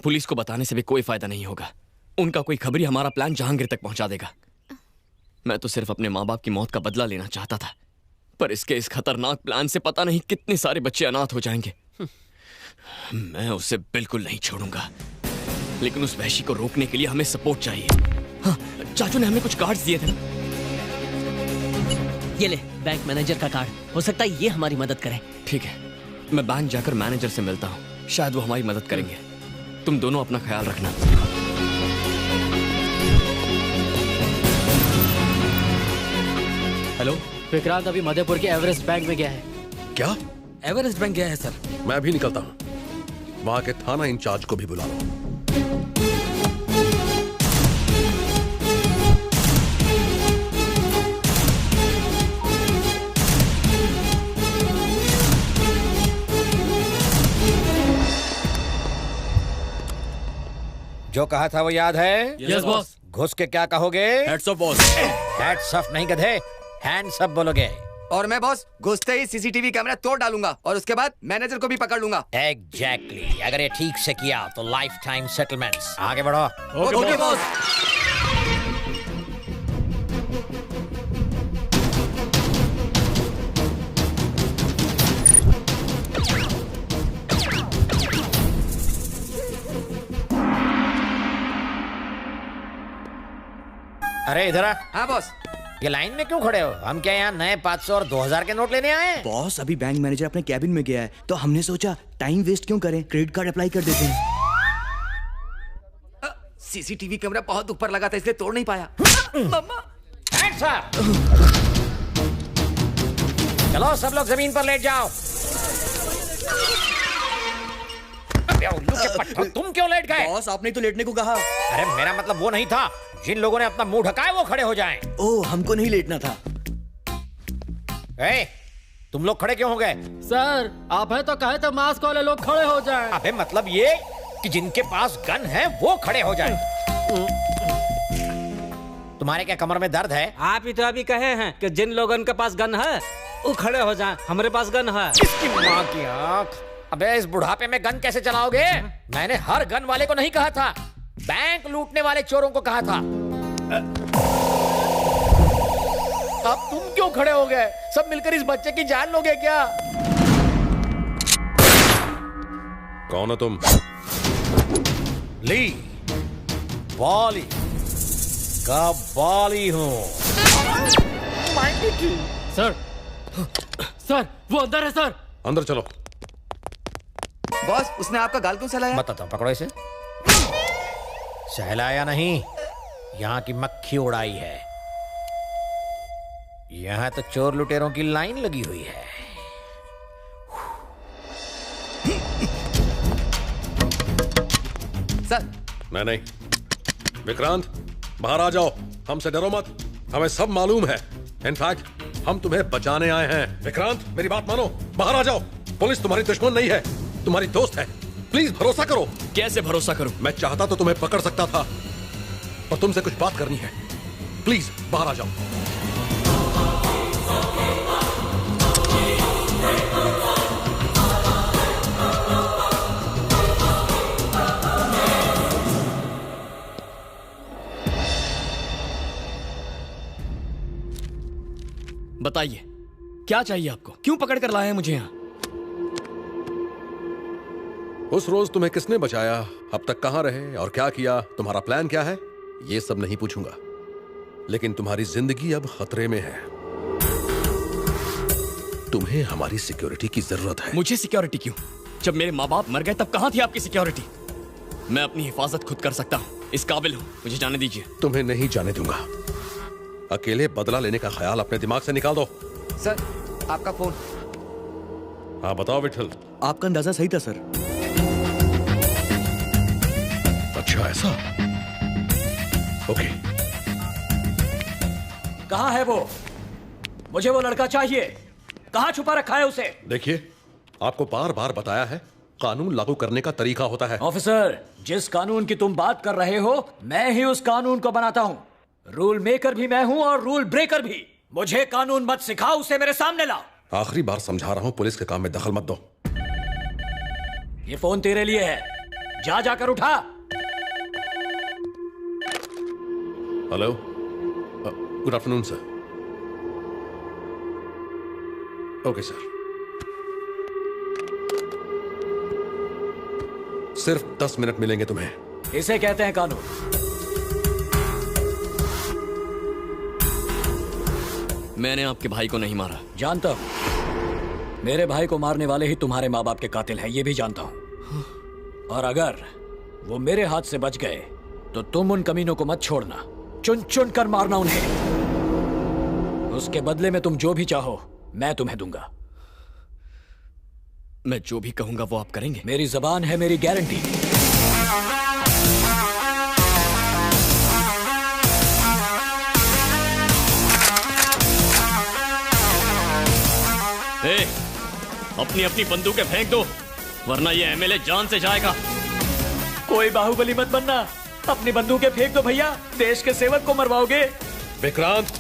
पुलिस को बताने से भी कोई फायदा नहीं होगा। उनका कोई खबरी हमारा प्लान जहांगीर तक पहुंचा देगा। मैं तो सिर्फ अपने माँ बाप की मौत का बदला लेना चाहता था, पर इसके इस खतरनाक प्लान से पता नहीं कितने सारे बच्चे अनाथ हो जाएंगे। मैं उसे बिल्कुल नहीं छोड़ूंगा, लेकिन उस वहशी को रोकने के लिए हमें सपोर्ट चाहिए। हाँ, चाचू ने हमें कुछ कार्ड्स दिए थे ना? ये ले, बैंक मैनेजर का कार्ड। हो सकता है ये हमारी मदद करे। ठीक है, मैं बैंक जाकर मैनेजर से मिलता हूँ, शायद वो हमारी मदद करेंगे। तुम दोनों अपना ख्याल रखना। हेलो, विक्रांत अभी मध्यपुर के एवरेस्ट बैंक में गया है। क्या? एवरेस्ट बैंक गया है सर। मैं भी निकलता हूँ, वहां के थाना इंचार्ज को भी बुला लो। जो कहा था वो याद है? Yes boss. घुस के क्या कहोगे? Heads of boss. Heads of नहीं गधे, हैंड्स अप बोलोगे। और मैं बॉस घुसते ही सीसीटीवी कैमरा तोड़ डालूंगा और उसके बाद मैनेजर को भी पकड़ लूंगा। एग्जैक्टली। अगर ये ठीक से किया तो लाइफ टाइम सेटलमेंट्स। आगे बढ़ो। Okay boss. अरे इधर आ। हाँ बॉस। ये लाइन में क्यों खड़े हो? हम क्या यहाँ नए 500 और 2000 के नोट लेने आए हैं? बॉस, अभी बैंक मैनेजर अपने कैबिन में गया है तो हमने सोचा टाइम वेस्ट क्यों करें, क्रेडिट कार्ड अप्लाई कर देते हैं। सीसीटीवी कैमरा बहुत ऊपर लगा था इसलिए तोड़ नहीं पाया। चलो सब लोग जमीन पर लेट जाओ। उल्लू के पट्टे, तुम क्यों लेट गए? बॉस, आपने तो लेटने को कहा। अरे मेरा मतलब वो नहीं था। जिन लोगों ने अपना मुंह ढका है वो खड़े हो जाएं। ओह, हमको नहीं लेटना था। तुम लोग खड़े क्यों हो गए? सर, आप है तो कहे तो मास्क वाले लोग खड़े हो जाएं। अबे मतलब ये कि जिनके पास गन है वो खड़े हो जाएं। तुम्हारे क्या कमर में दर्द है? आप ही तो अभी कहे हैं कि जिन लोगों के पास गन है वो खड़े हो जाएं। हमारे पास गन है। इसकी माँ की आँख। अबे इस बुढ़ापे में गन कैसे चलाओगे? मैंने हर गन वाले को नहीं कहा था, बैंक लूटने वाले चोरों को कहा था। अब तुम क्यों खड़े हो गए? सब मिलकर इस बच्चे की जान लोगे क्या? कौन हो तुम? ली बॉली का बॉली हूँ। सर, सर वो अंदर है सर। अंदर चलो। बॉस, उसने आपका गाल क्यों सहलाया? बताता हूँ, पकड़ो इसे। सहलाया नहीं, यहाँ की मक्खी उड़ाई है। यहाँ तो चोर लुटेरों की लाइन लगी हुई है। सर। नहीं, विक्रांत बाहर आ जाओ। हमसे डरो मत, हमें सब मालूम है। इनफैक्ट हम तुम्हें बचाने आए हैं। विक्रांत, मेरी बात मानो, बाहर आ जाओ। पुलिस तुम्हारी दुश्मन नहीं है, तुम्हारी दोस्त है। प्लीज भरोसा करो। कैसे भरोसा करूं? मैं चाहता तो तुम्हें पकड़ सकता था, और तुमसे कुछ बात करनी है। प्लीज बाहर आ जाओ। बताइए, क्या चाहिए आपको? क्यों पकड़ कर लाए हैं मुझे यहाँ? उस रोज तुम्हें किसने बचाया, अब तक कहां रहे और क्या किया, तुम्हारा प्लान क्या है, ये सब नहीं पूछूंगा। लेकिन तुम्हारी जिंदगी अब खतरे में है। तुम्हें हमारी सिक्योरिटी की जरूरत है। मुझे सिक्योरिटी क्यों? जब मेरे माँ बाप मर गए तब कहां थी आपकी सिक्योरिटी? मैं अपनी हिफाजत खुद कर सकता हूँ, इस काबिल हूँ, मुझे जाने दीजिए। तुम्हें नहीं जाने दूंगा। अकेले बदला लेने का ख्याल अपने दिमाग से निकाल दो। सर, आपका फोन। हाँ बताओ विठल। आपका अंदाजा सही था सर। अच्छा ऐसा? ओके। कहाँ है वो? मुझे वो लड़का चाहिए। कहाँ छुपा रखा है उसे? देखिए, आपको बार बार बताया है, कानून लागू करने का तरीका होता है। ऑफिसर, जिस कानून की तुम बात कर रहे हो, मैं ही उस कानून को बनाता हूँ। रूल मेकर भी मैं हूँ और रूल ब्रेकर भी। मुझे कानून मत सिखाओ, उसे मेरे सामने लाओ। आखिरी बार समझा रहा हूँ, पुलिस के काम में दखल मत दो। ये फोन तेरे लिए है, जा जाकर उठा। Hello, good afternoon sir. Okay sir. सिर्फ 10 मिनट मिलेंगे तुम्हें। इसे कहते हैं कानून। मैंने आपके भाई को नहीं मारा। जानता हूं, मेरे भाई को मारने वाले ही तुम्हारे माँ बाप के कातिल हैं, ये भी जानता हूं। और अगर वो मेरे हाथ से बच गए तो तुम उन कमीनों को मत छोड़ना, चुन चुन कर मारना उन्हें। उसके बदले में तुम जो भी चाहो मैं तुम्हें दूंगा। मैं जो भी कहूंगा वो आप करेंगे? मेरी जबान है मेरी गारंटी। अपनी अपनी बंदूकें फेंक दो, वरना ये एमएलए जान से जाएगा। कोई बाहुबली मत बनना, अपनी बंदूकें फेंक दो भैया, देश के सेवक को मरवाओगे। विक्रांत,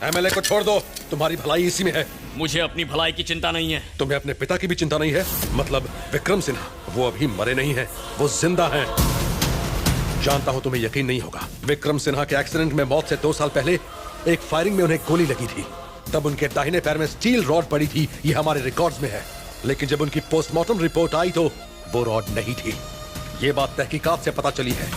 एमएलए को छोड़ दो, तुम्हारी भलाई इसी में है। मुझे अपनी भलाई की चिंता नहीं है। तुम्हें अपने पिता की भी चिंता नहीं है? मतलब विक्रम सिन्हा, वो अभी मरे नहीं हैं, वो जिंदा हैं। जानता हूं तुम्हें यकीन नहीं होगा, विक्रम सिन्हा के एक्सीडेंट में मौत से 2 साल पहले एक फायरिंग में उन्हें गोली लगी थी। तब उनके दाहिने पैर में स्टील रॉड पड़ी थी, ये हमारे रिकॉर्ड्स में है। लेकिन जब उनकी पोस्टमार्टम रिपोर्ट आई तो वो रॉड नहीं थी। ये बात तहकीकात से पता चली है।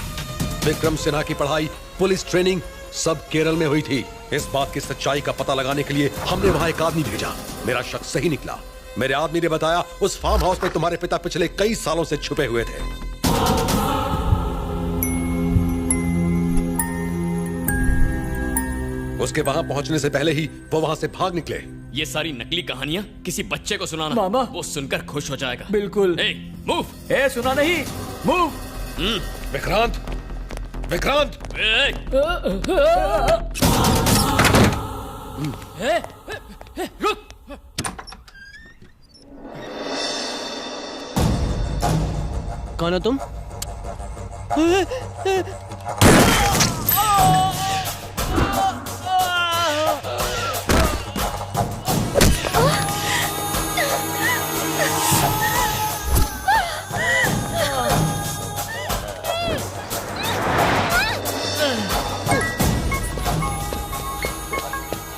विक्रम सिन्हा की पढ़ाई, पुलिस ट्रेनिंग सब केरल में हुई थी। इस बात की सच्चाई का पता लगाने के लिए हमने वहां एक आदमी भेजा। मेरा शक सही निकला। मेरे आदमी ने बताया उस फार्म हाउस में तुम्हारे पिता पिछले कई सालों से छुपे हुए थे। उसके वहां पहुंचने से पहले ही वो वहां से भाग निकले। ये सारी नकली कहानियां किसी बच्चे को सुनाना, मामा। वो सुनकर खुश हो जाएगा। बिल्कुल। मूव। सुना नहीं, मूव। विक्रांत, विक्रांत। रुक। कौन हो तुम?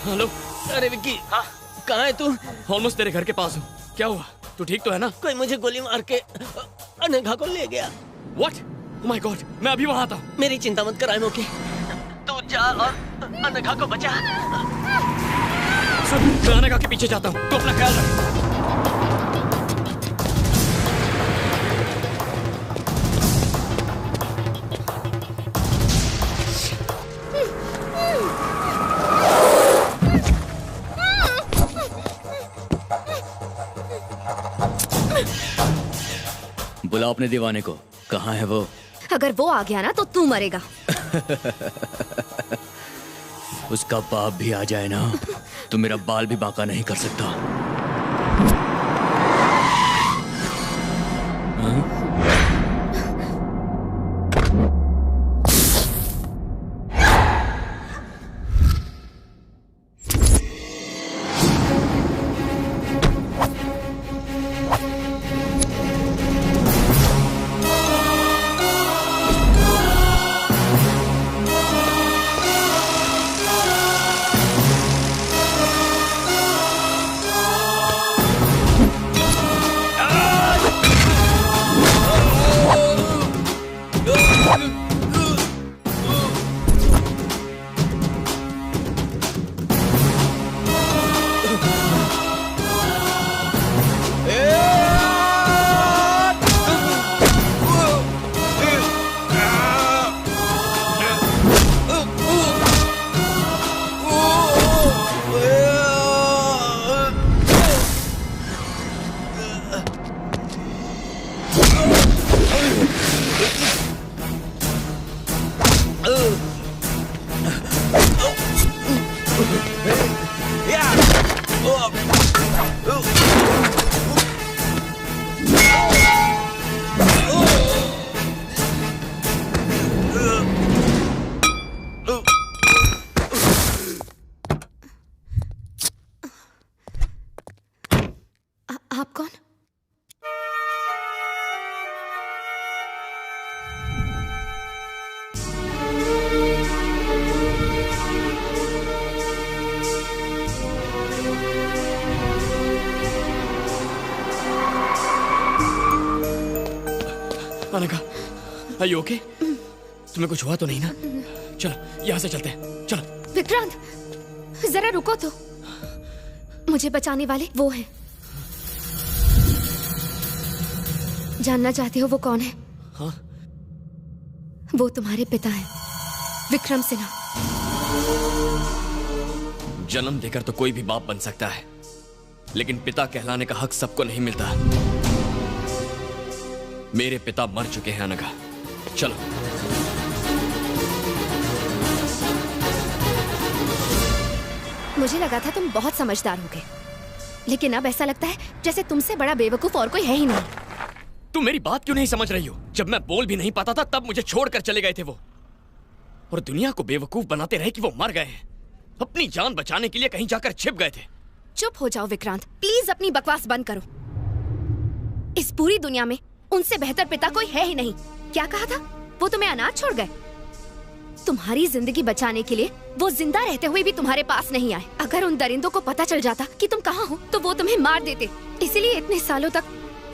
हेलो। अरे विक्की, हाँ कहाँ है तू? ऑलमोस्ट तेरे घर के पास हूँ। क्या हुआ? तू ठीक तो है ना? कोई मुझे गोली मार के अनघा को ले गया। What? Oh my God, मैं अभी वहाँ आता हूँ। मेरी चिंता मत कर आयमो की। तू जा और अनघा को बचा। सुन, मैं अनघा के पीछे जाता हूँ। तू अपना ख्याल रख। बुलाओ अपने दीवाने को। कहाँ है वो? अगर वो आ गया ना तो तू मरेगा। उसका बाप भी आ जाए ना तो मेरा बाल भी बांका नहीं कर सकता। आप कौन? Anagha, are you okay? तुम्हें कुछ हुआ तो नहीं ना? चलो यहाँ से चलते हैं। चलो। विक्रांत, जरा रुको तो। मुझे बचाने वाले वो हैं। जानना चाहते हो वो कौन है? हाँ? वो तुम्हारे पिता हैं, विक्रम सिन्हा। जन्म देकर तो कोई भी बाप बन सकता है, लेकिन पिता कहलाने का हक सबको नहीं मिलता। मेरे पिता मर चुके हैं अनघा। चलो। मुझे लगा था तुम बहुत समझदार होगे, लेकिन अब ऐसा लगता है जैसे तुमसे बड़ा बेवकूफ और कोई है ही नहीं। तुम मेरी बात क्यों नहीं समझ रही हो? जब मैं बोल भी नहीं पाता था तब मुझे छोड़कर चले गए थे वो, और दुनिया को बेवकूफ बनाते रहे कि वो मर गए हैं। अपनी जान बचाने के लिए कहीं जाकर छिप गए थे। चुप हो जाओ विक्रांत, प्लीज अपनी बकवास बंद करो। इस पूरी दुनिया में उनसे बेहतर पिता कोई है ही नहीं। क्या कहा था? वो तुम्हें अनाथ छोड़ गए। तुम्हारी जिंदगी बचाने के लिए वो जिंदा रहते हुए भी तुम्हारे पास नहीं आए। अगर उन दरिंदों को पता चल जाता कि तुम कहाँ हो तो वो तुम्हें मार देते। इसीलिए इतने सालों तक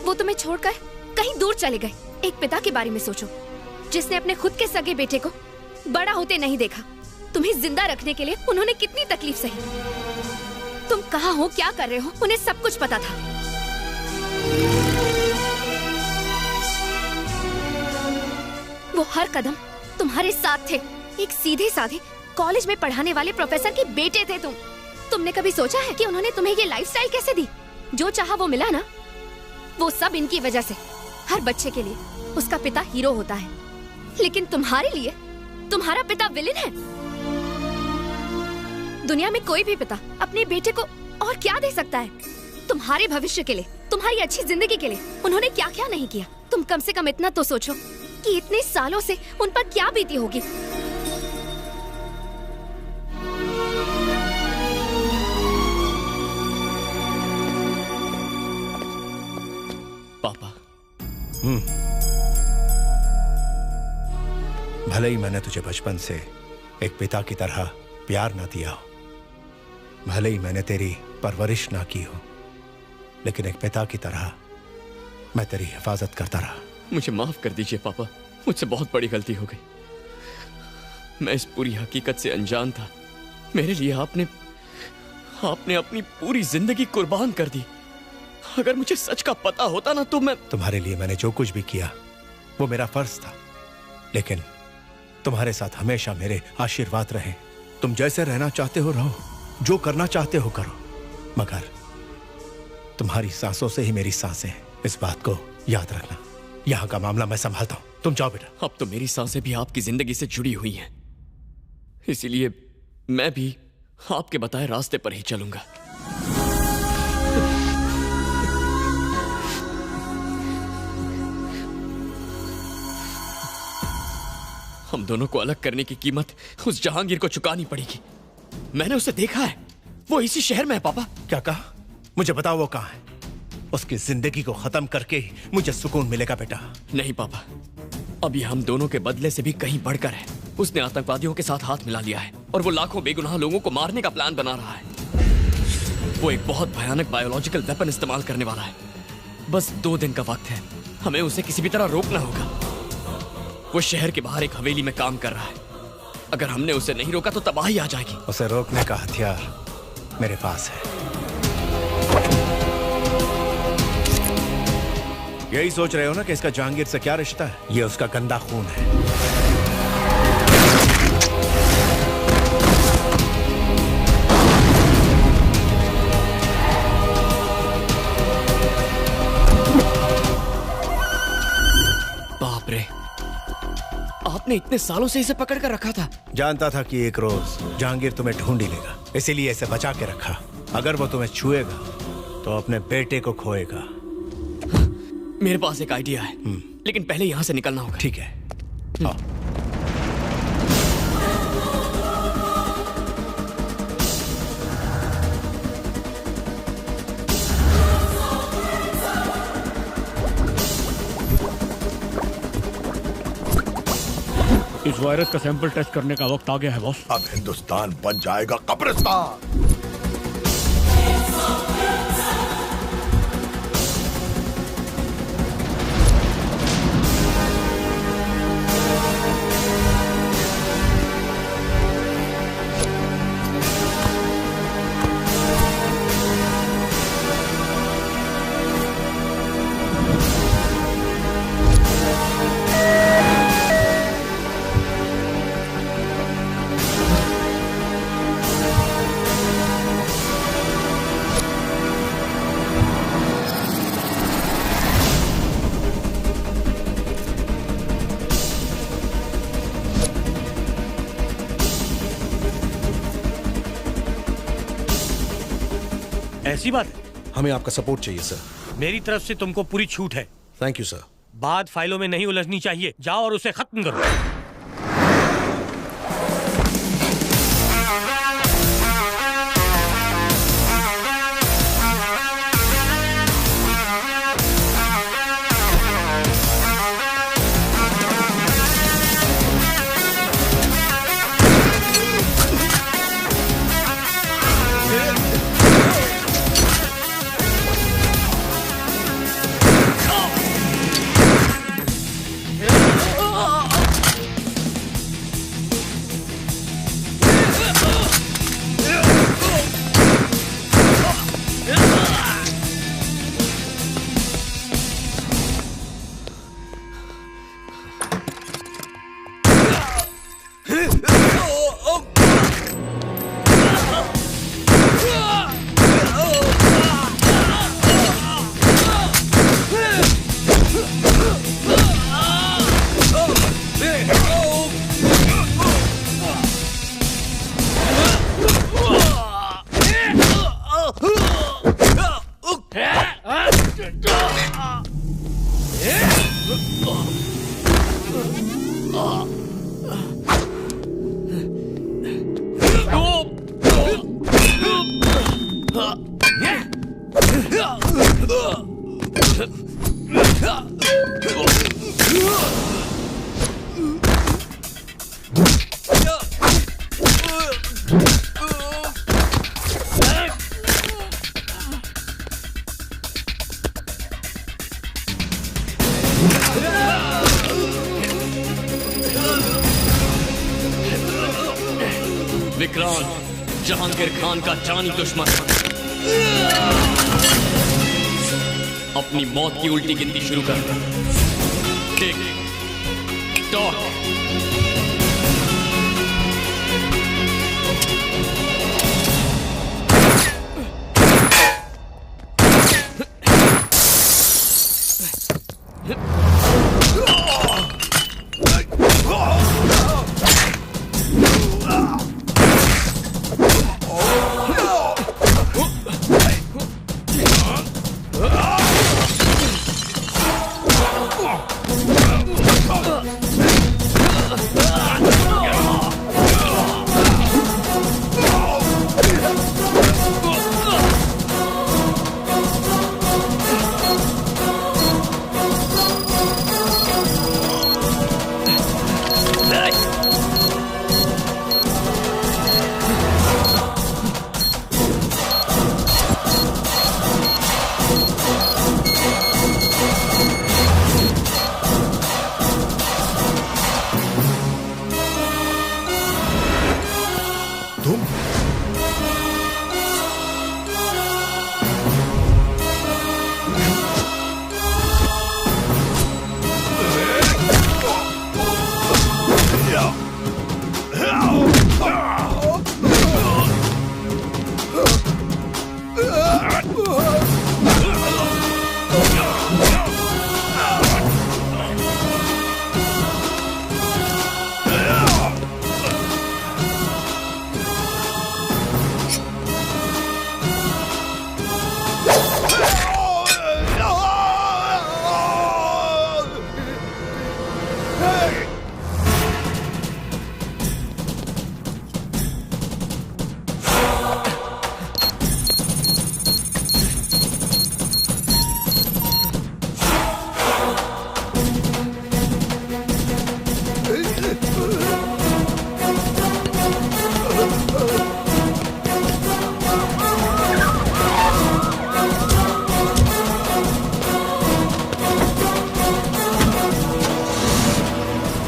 वो तुम्हें छोड़कर कहीं दूर चले गए। एक पिता के बारे में सोचो जिसने अपने खुद के सगे बेटे को बड़ा होते नहीं देखा, तुम्हें जिंदा रखने के लिए उन्होंने कितनी तकलीफ सही। तुम कहाँ हो, क्या कर रहे हो, उन्हें सब कुछ पता था। वो हर कदम तुम्हारे साथ थे। एक सीधे साधे कॉलेज में पढ़ाने वाले प्रोफेसर के बेटे थे तुम। तुमने कभी सोचा है कि उन्होंने तुम्हें ये लाइफस्टाइल कैसे दी? जो चाहा वो मिला ना, वो सब इनकी वजह से। हर बच्चे के लिए उसका पिता हीरो होता है, लेकिन तुम्हारे लिए तुम्हारा पिता विलेन है। दुनिया में कोई भी पिता अपने बेटे को और क्या दे सकता है? तुम्हारे भविष्य के लिए, तुम्हारी अच्छी जिंदगी के लिए उन्होंने क्या क्या नहीं किया। तुम कम से कम इतना तो सोचो कि इतने सालों से उन पर क्या बीती होगी। पापा, भले ही मैंने तुझे बचपन से एक पिता की तरह प्यार ना दिया हो, भले ही मैंने तेरी परवरिश ना की हो, लेकिन एक पिता की तरह मैं तेरी हिफाजत करता रहा। मुझे माफ कर दीजिए पापा, मुझसे बहुत बड़ी गलती हो गई। मैं इस पूरी हकीकत से अनजान था। मेरे लिए आपने अपनी पूरी जिंदगी कुर्बान कर दी। अगर मुझे सच का पता होता ना तो मैं तुम्हारे लिए मैंने जो कुछ भी किया वो मेरा फर्ज था, लेकिन तुम्हारे साथ हमेशा मेरे आशीर्वाद रहे। तुम जैसे रहना चाहते हो रहो, जो करना चाहते हो करो, मगर तुम्हारी सांसों से ही मेरी सांसें हैं, इस बात को याद रखना। यहाँ का मामला मैं संभालता हूँ, तुम जाओ बेटा। अब तो मेरी सांसें भी आपकी जिंदगी से जुड़ी हुई हैं, इसीलिए मैं भी आपके बताए रास्ते पर ही चलूंगा। हम दोनों को अलग करने की कीमत उस जहांगीर को चुकानी पड़ेगी। मैंने उसे देखा है, वो इसी शहर में है। पापा, क्या कहा? मुझे बताओ वो कहाँ है? उसकी जिंदगी को खत्म करके ही मुझे सुकून मिलेगा बेटा। नहीं पापा, अभी हम दोनों के बदले से भी कहीं बढ़कर है। उसने आतंकवादियों के साथ हाथ मिला लिया है और वो लाखों बेगुनाह लोगों को मारने का प्लान बना रहा है। वो एक बहुत भयानक बायोलॉजिकल वेपन इस्तेमाल करने वाला है। बस 2 दिन का वक्त है, हमें उसे किसी भी तरह रोकना होगा। वो शहर के बाहर एक हवेली में काम कर रहा है। अगर हमने उसे नहीं रोका तो तबाही आ जाएगी। उसे रोकने का हथियार मेरे पास है। यही सोच रहे हो ना कि इसका जहांगीर से क्या रिश्ता है? ये उसका गंदा खून है। बाप रे, आपने इतने सालों से इसे पकड़ कर रखा था? जानता था कि एक रोज जहांगीर तुम्हें ढूंढ ही लेगा, इसीलिए इसे बचा के रखा। अगर वो तुम्हें छुएगा तो अपने बेटे को खोएगा। मेरे पास एक आइडिया है, लेकिन पहले यहां से निकलना होगा। ठीक है, आओ। इस वायरस का सैंपल टेस्ट करने का वक्त आ गया है बॉस। अब हिंदुस्तान बन जाएगा कब्रिस्तान। ऐसी बात है? हमें आपका सपोर्ट चाहिए सर। मेरी तरफ से तुमको पूरी छूट है। Thank you sir. बात फाइलों में नहीं उलझनी चाहिए। जाओ और उसे खत्म करो। विक्रांत जहांगीर खान का जानी दुश्मन अपनी मौत की उल्टी गिनती शुरू कर। Tick tock.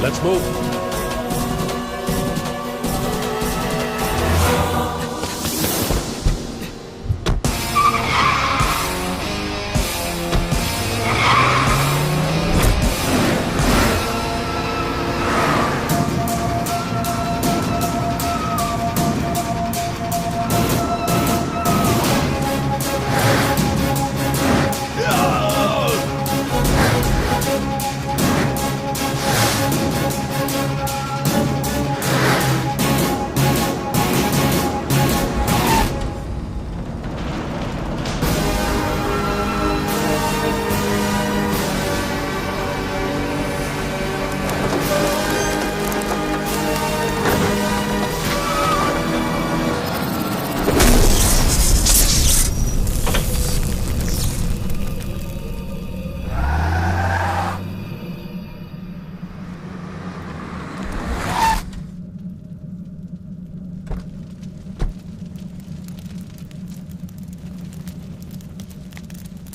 Let's move.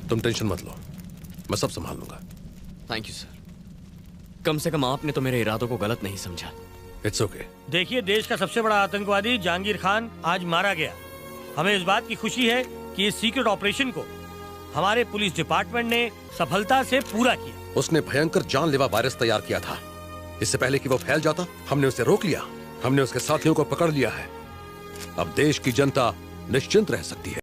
तुम टेंशन मत लो, मैं सब संभाल लूंगा। Thank you sir. कम से कम आपने तो मेरे इरादों को गलत नहीं समझा। It's okay. देखिए, देश का सबसे बड़ा आतंकवादी जहांगीर खान आज मारा गया। हमें इस बात की खुशी है कि इस सीक्रेट ऑपरेशन को हमारे पुलिस डिपार्टमेंट ने सफलता से पूरा किया। उसने भयंकर जानलेवा वायरस तैयार किया था। इससे पहले कि वो फैल जाता, हमने उसे रोक लिया। हमने उसके साथियों को पकड़ लिया है। अब देश की जनता निश्चिंत रह सकती है।